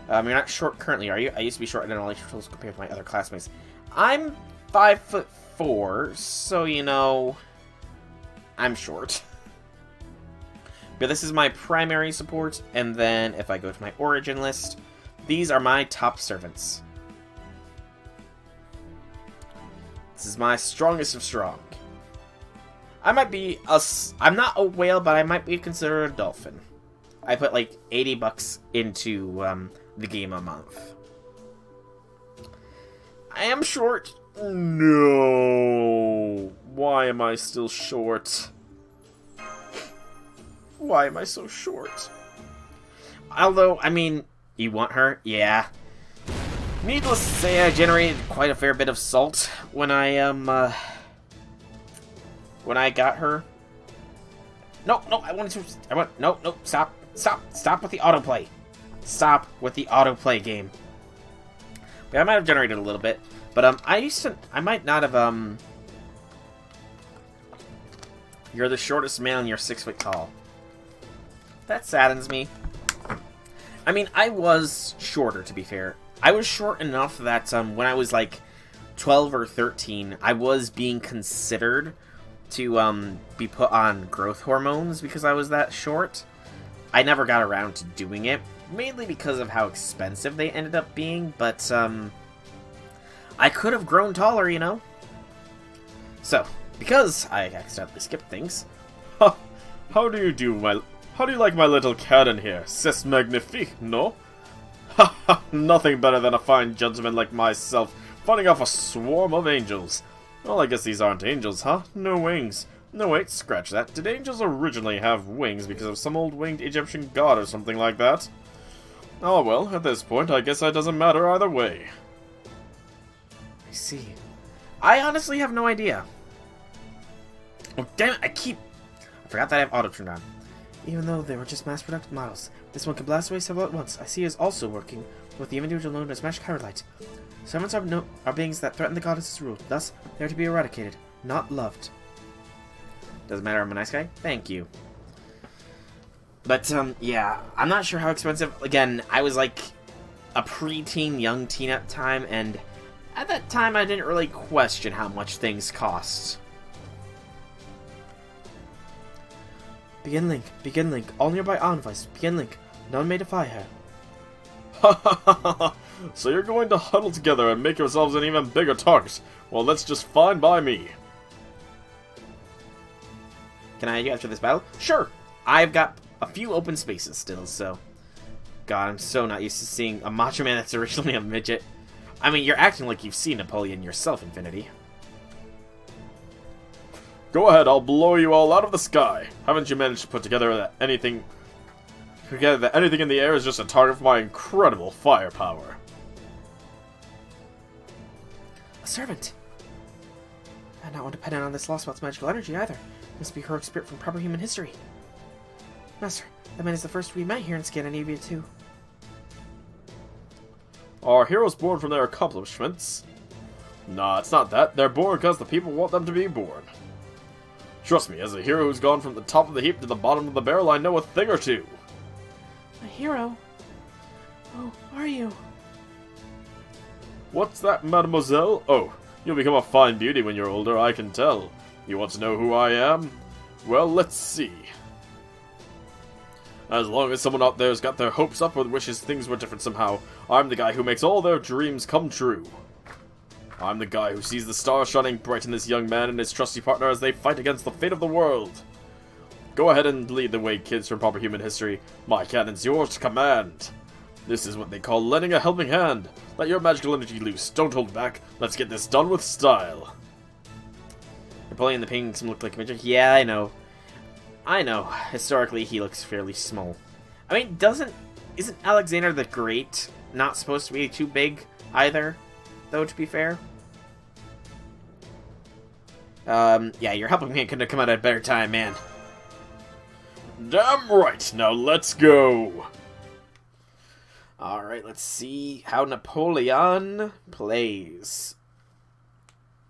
A: You're not short currently, are you? I used to be short in intellectual tools compared to my other classmates. I'm 5'4", so I'm short. But this is my primary support, and then if I go to my origin list, these are my top servants. This is my strongest of strong. I might be I'm not a whale, but I might be considered a dolphin. I put like $80 into the game a month. I am short. No. Why am I still short? Why am I so short? Although, I mean, you want her? Yeah. Needless to say, I generated quite a fair bit of salt when I got her. No, no, stop with the autoplay. Stop with the autoplay game. But I might have generated a little bit, but I might not have You're the shortest man and you're 6 foot tall. That saddens me. I mean, I was shorter, to be fair. I was short enough that when I was like 12 or 13, I was being considered to be put on growth hormones because I was that short. I never got around to doing it, mainly because of how expensive they ended up being, but I could have grown taller, you know? So, because I accidentally skipped things.
B: How do you like my little cannon here? C'est magnifique, no? Ha ha! Nothing better than a fine gentleman like myself fighting off a swarm of angels. Well, I guess these aren't angels, huh? No wings. No, wait, scratch that. Did angels originally have wings because of some old winged Egyptian god or something like that? Oh well, at this point, I guess that doesn't matter either way.
A: I see. I honestly have no idea. Oh, damn it, I forgot that I have auto turned on.
C: Even though they were just mass-produced models, this one can blast away several at once. I see is also working with the individual known as Mesh Chirolite. Servants are beings that threaten the goddess's rule. Thus, they are to be eradicated, not loved.
A: Doesn't matter, I'm a nice guy. Thank you. But, yeah, I'm not sure how expensive. Again, I was like a preteen, young teen at the time, and at that time I didn't really question how much things cost.
C: Begin Link, all nearby envoys, begin Link, none may defy her.
B: Ha ha ha ha! So you're going to huddle together and make yourselves an even bigger target? Well, that's just fine by me.
A: Can I do after this battle? Sure! I've got a few open spaces still, so... God, I'm so not used to seeing a Macho Man that's originally a midget. I mean, you're acting like you've seen Napoleon yourself, Infinity.
B: Go ahead, I'll blow you all out of the sky. Haven't you managed to put together that anything in the air is just a target for my incredible firepower?
C: A servant! I'm not one dependent on this Lostbelt's magical energy either. It must be heroic spirit from proper human history. Master, that man is the first we met here in Scandinavia too.
B: Are heroes born from their accomplishments? Nah, it's not that. They're born because the people want them to be born. Trust me, as a hero who's gone from the top of the heap to the bottom of the barrel, I know a thing or two.
C: A hero? Oh, are you?
B: What's that, mademoiselle? Oh, you'll become a fine beauty when you're older, I can tell. You want to know who I am? Well, let's see. As long as someone out there's got their hopes up or wishes things were different somehow, I'm the guy who makes all their dreams come true. I'm the guy who sees the stars shining bright in this young man and his trusty partner as they fight against the fate of the world. Go ahead and lead the way, kids from proper human history. My cannon's yours to command. This is what they call lending a helping hand. Let your magical energy loose. Don't hold back. Let's get this done with style.
A: Napoleon the Painting makes him look like a midget. Yeah, I know. I know. Historically, he looks fairly small. I mean, isn't Alexander the Great not supposed to be too big either, though, to be fair? Yeah, your helping hand couldn't have come out at a better time, man.
B: Damn right. Now let's go.
A: Alright, let's see how Napoleon plays.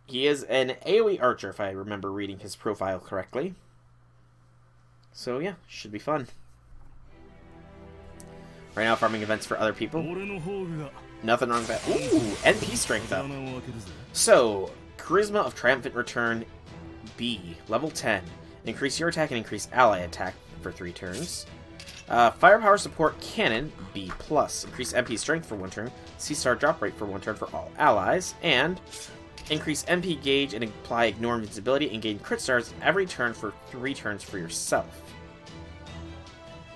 A: He is an AoE archer, if I remember reading his profile correctly. So yeah, should be fun. Right now, farming events for other people. Nothing wrong with that. Ooh, NP strength up. So, Charisma of Triumphant Return B, level 10. Increase your attack and increase ally attack for 3 turns. Firepower Support Cannon B+. Increase MP strength for 1 turn. C-Star drop rate for 1 turn for all allies. And Increase MP gauge and apply Ignore Invincibility and gain crit stars every turn for 3 turns for yourself.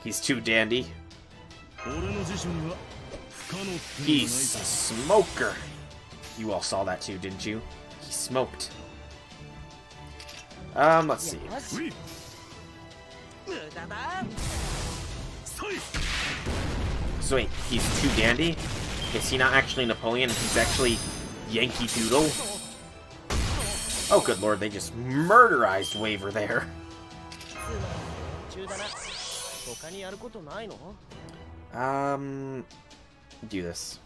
A: He's too dandy. He's a smoker. You all saw that too, didn't you? He smoked. Let's see. So wait, he's too dandy? Is he not actually Napoleon? He's actually Yankee Doodle? Oh, good lord, they just murderized Waver there. Do this.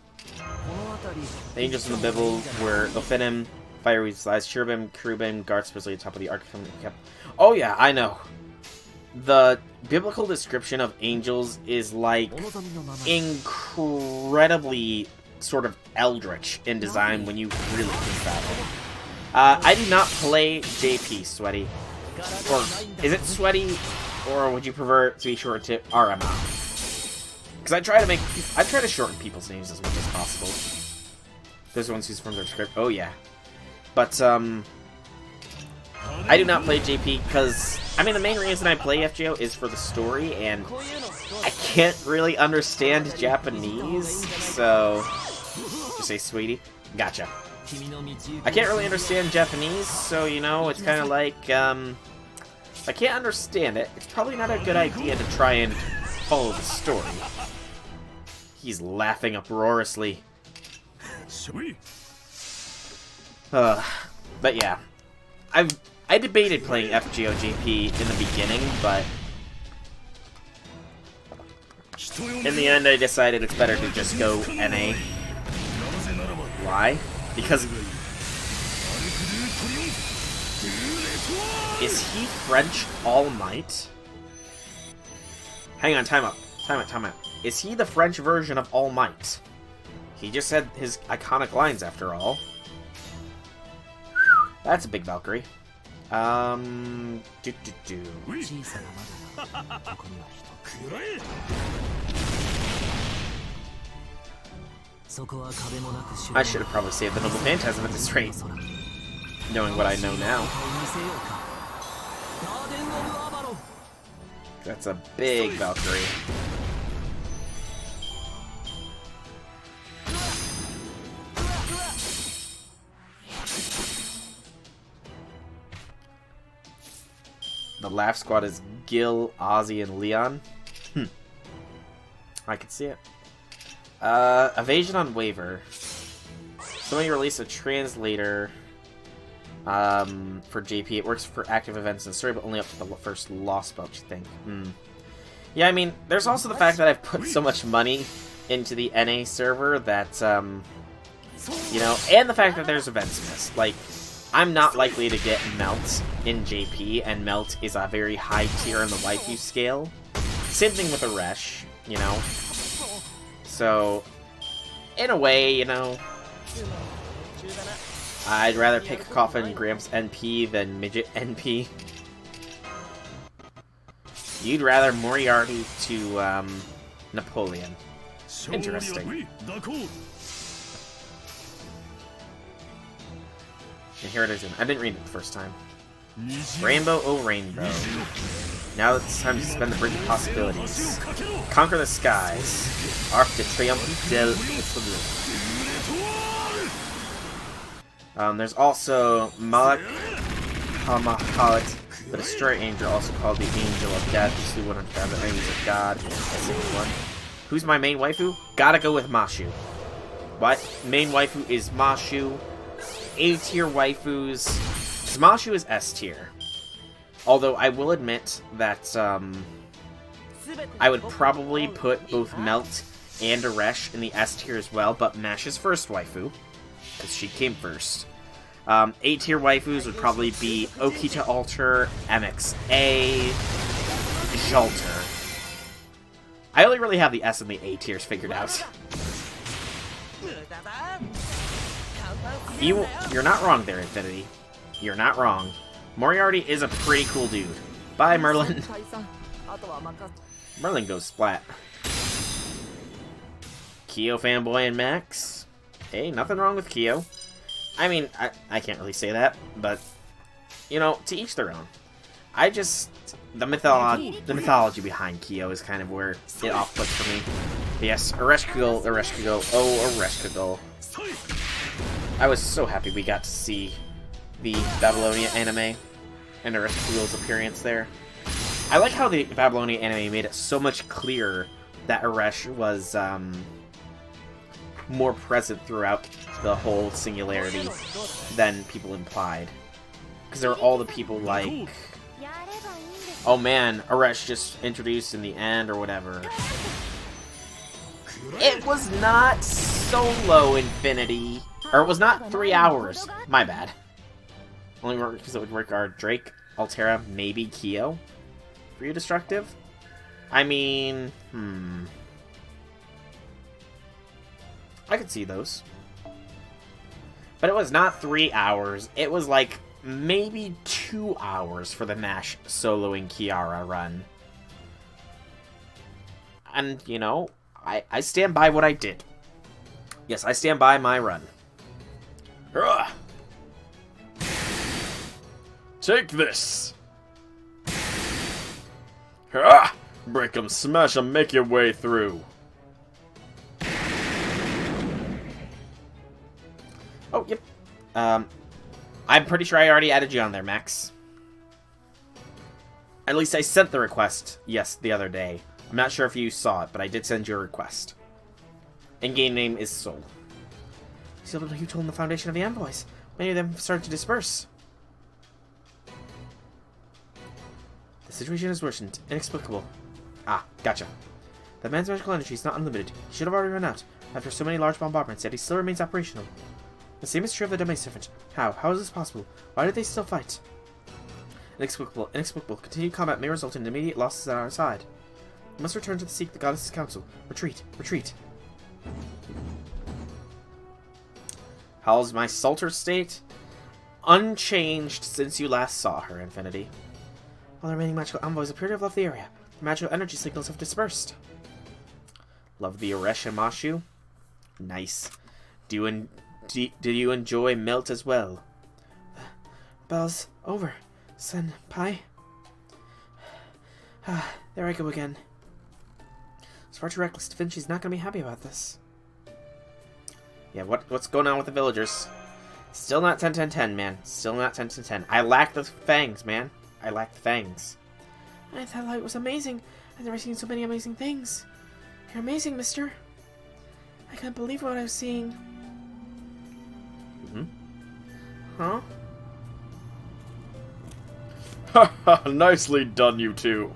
A: The Angels in the Bible were Ophinim, Fiery Slice, Cherubim, Cherubim, guard supposedly top of the Ark. Oh yeah, I know. The biblical description of angels is like incredibly sort of eldritch in design when you really think about it. I do not play JP, Sweaty. Or is it Sweaty, or would you prefer it to be short to RMI? Because I try to shorten people's names as much as possible. Those are ones who's from their script. Oh yeah, but I do not play JP because I mean the main reason I play FGO is for the story, and I can't really understand Japanese. So just say sweetie, gotcha. I can't really understand Japanese, so you know it's kind of like if I can't understand it, it's probably not a good idea to try and follow the story. He's laughing uproariously. But yeah, I debated playing FGO JP in the beginning, but in the end I decided it's better to just go NA. Why? Because is he French All Might? Hang on, time out. Is he the French version of All Might? He just said his iconic lines after all. That's a big Valkyrie. I should have probably saved the Noble Phantasm at this rate, knowing what I know now. That's a big Valkyrie. The Laugh Squad is Gil, Ozzy, and Leon. I can see it. Evasion on Waver. Somebody released a translator for JP. It works for active events and story, but only up to the first Lostbelt, you think. Yeah, I mean, there's also the fact that I've put so much money into the NA server that, you know, and the fact that there's events missed. Like, I'm not likely to get Melt in JP, and Melt is a very high tier on the waifu scale. Same thing with Aresh, you know. So, in a way, you know, I'd rather pick Coffin Gramps NP than Midget NP. You'd rather Moriarty to Napoleon. Interesting. And here it is. I didn't read it the first time. Rainbow, oh rainbow. Now it's time to spend the bridge of possibilities. Conquer the skies. Arc de Triomphe del There's also Malak Hamahalit, the Destroyer Angel, also called the Angel of Death, who slew 100,000 enemies of God. Who's my main waifu? Gotta go with Mashu. What? Main waifu is Mashu. A-tier waifus. Mashu is S-tier. Although I will admit that I would probably put both Melt and Aresh in the S-tier as well, but Mash's first waifu, because she came first. A-tier waifus would probably be Okita Alter, MXA, Jalter. I only really have the S and the A tiers figured out. You're not wrong there, Infinity. You're not wrong. Moriarty is a pretty cool dude. Bye, Merlin. Merlin goes splat. Kyo fanboy and Max. Hey, nothing wrong with Kyo. I mean, I can't really say that, but, you know, to each their own. I just... The mythology behind Kyo is kind of where it off-puts for me. But yes, Ereshkigal, oh, Ereshkigal. I was so happy we got to see the Babylonia anime and Ereshkigal's appearance there. I like how the Babylonia anime made it so much clearer that Eresh was more present throughout the whole singularity than people implied. Because there were all the people like... Oh man, Eresh just introduced in the end or whatever. It was not Solo Infinity. Or it was not 3 hours. My bad. Only because it would regard Drake, Altera, maybe Kyo. For you, Destructive? I mean... I could see those. But it was not 3 hours. It was like maybe 2 hours for the Nash soloing Kiara run. And, you know, I stand by what I did. Yes, I stand by my run. Hurrah! Take this! Hurrah! Break 'em, smash 'em, make your way through. Oh, yep. I'm pretty sure I already added you on there, Max. At least I sent the request, yes, the other day. I'm not sure if you saw it, but I did send you a request. In-game name is Soul. You told him the foundation of the envoys. Many of them started to disperse. The situation has worsened. Inexplicable. Ah, gotcha. The man's magical energy is not unlimited. He should have already run out. After so many large bombardments, yet he still remains operational. The same is true of the Demi-Servant. How? How is this possible? Why did they still fight? Inexplicable. Inexplicable. Continued combat may result in immediate losses at our side. We must return to seek the Goddess's council. Retreat. Retreat. How's my Salter state? Unchanged since you last saw her, Infinity. All the remaining magical envoys appear to have left the area. The magical energy signals have dispersed. Love the Eresh and Mashu. Nice. Did you enjoy Melt as well? Bell's over. Senpai. There I go again. It's far too reckless. Da Vinci's not going to be happy about this. Yeah, what's going on with the villagers? Still not 10-10-10, man. Still not 10-10-10. I lack the fangs, man. I lack the fangs.
C: I thought light was amazing. I've never seen so many amazing things. You're amazing, mister. I can't believe what I was seeing. Huh?
B: Haha, nicely done, you two.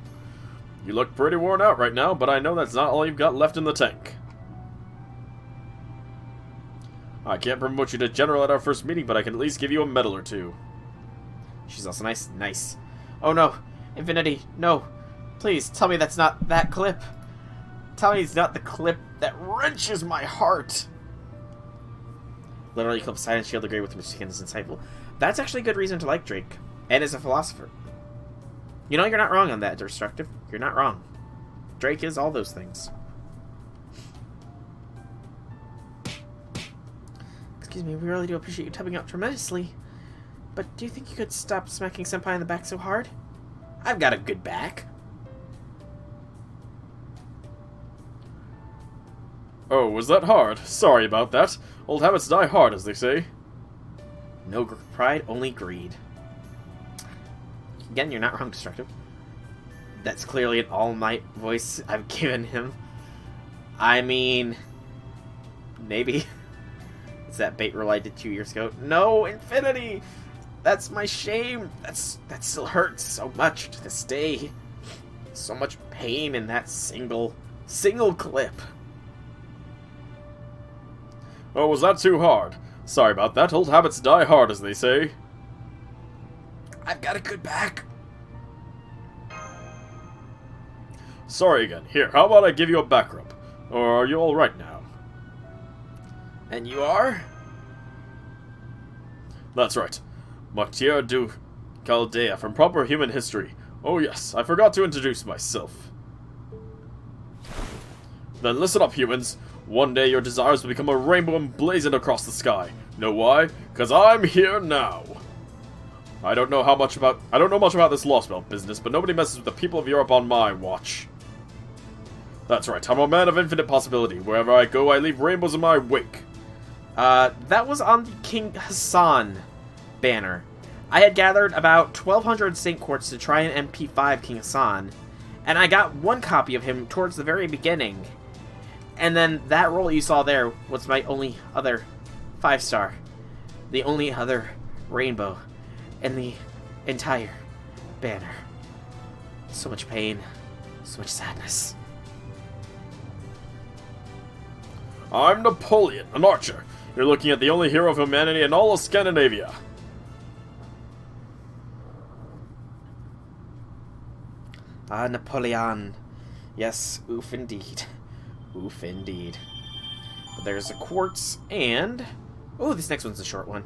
B: You look pretty worn out right now, but I know that's not all you've got left in the tank. I can't promote you to general at our first meeting, but I can at least give you a medal or two.
A: She's also nice. Nice. Oh no. Infinity, no. Please, tell me that's not that clip. Tell me it's not the clip that wrenches my heart. Literally clip Silent Shield agree with Michigan is insightful. That's actually a good reason to like Drake. And as a philosopher. You know, you're not wrong on that, Destructive. You're not wrong. Drake is all those things.
C: Excuse me, we really do appreciate you tubbing out tremendously. But do you think you could stop smacking Senpai in the back so hard?
A: I've got a good back.
B: Oh, was that hard? Sorry about that. Old habits die hard, as they say.
A: No pride, only greed. Again, you're not wrong, Destructive. That's clearly an All Might voice I've given him. I mean... maybe. It's that bait roll I did 2 years ago. No, Infinity! That's my shame! That still hurts so much to this day. So much pain in that single clip.
B: Oh, was that too hard? Sorry about that. Old habits die hard, as they say.
A: I've got a good back.
B: Sorry again. Here, how about I give you a back rub? Or are you alright now?
A: And you are?
B: That's right. Martyr du Chaldea from Proper Human History. Oh yes, I forgot to introduce myself. Then listen up, humans. One day your desires will become a rainbow emblazoned across the sky. Know why? Because I'm here now. I don't know much about this Lostbelt business, but nobody messes with the people of Europe on my watch. That's right, I'm a man of infinite possibility. Wherever I go, I leave rainbows in my wake.
A: That was on the King Hassan banner. I had gathered about 1,200 Saint Quartz to try and MP5 King Hassan, and I got one copy of him towards the very beginning. And then that roll you saw there was my only other 5-star. The only other rainbow in the entire banner. So much pain, so much sadness.
B: I'm Napoleon, an archer. You're looking at the only hero of humanity in all of Scandinavia.
A: Ah, Napoleon. Yes, oof indeed. Oof indeed. But there's a quartz and... oh, this next one's a short one.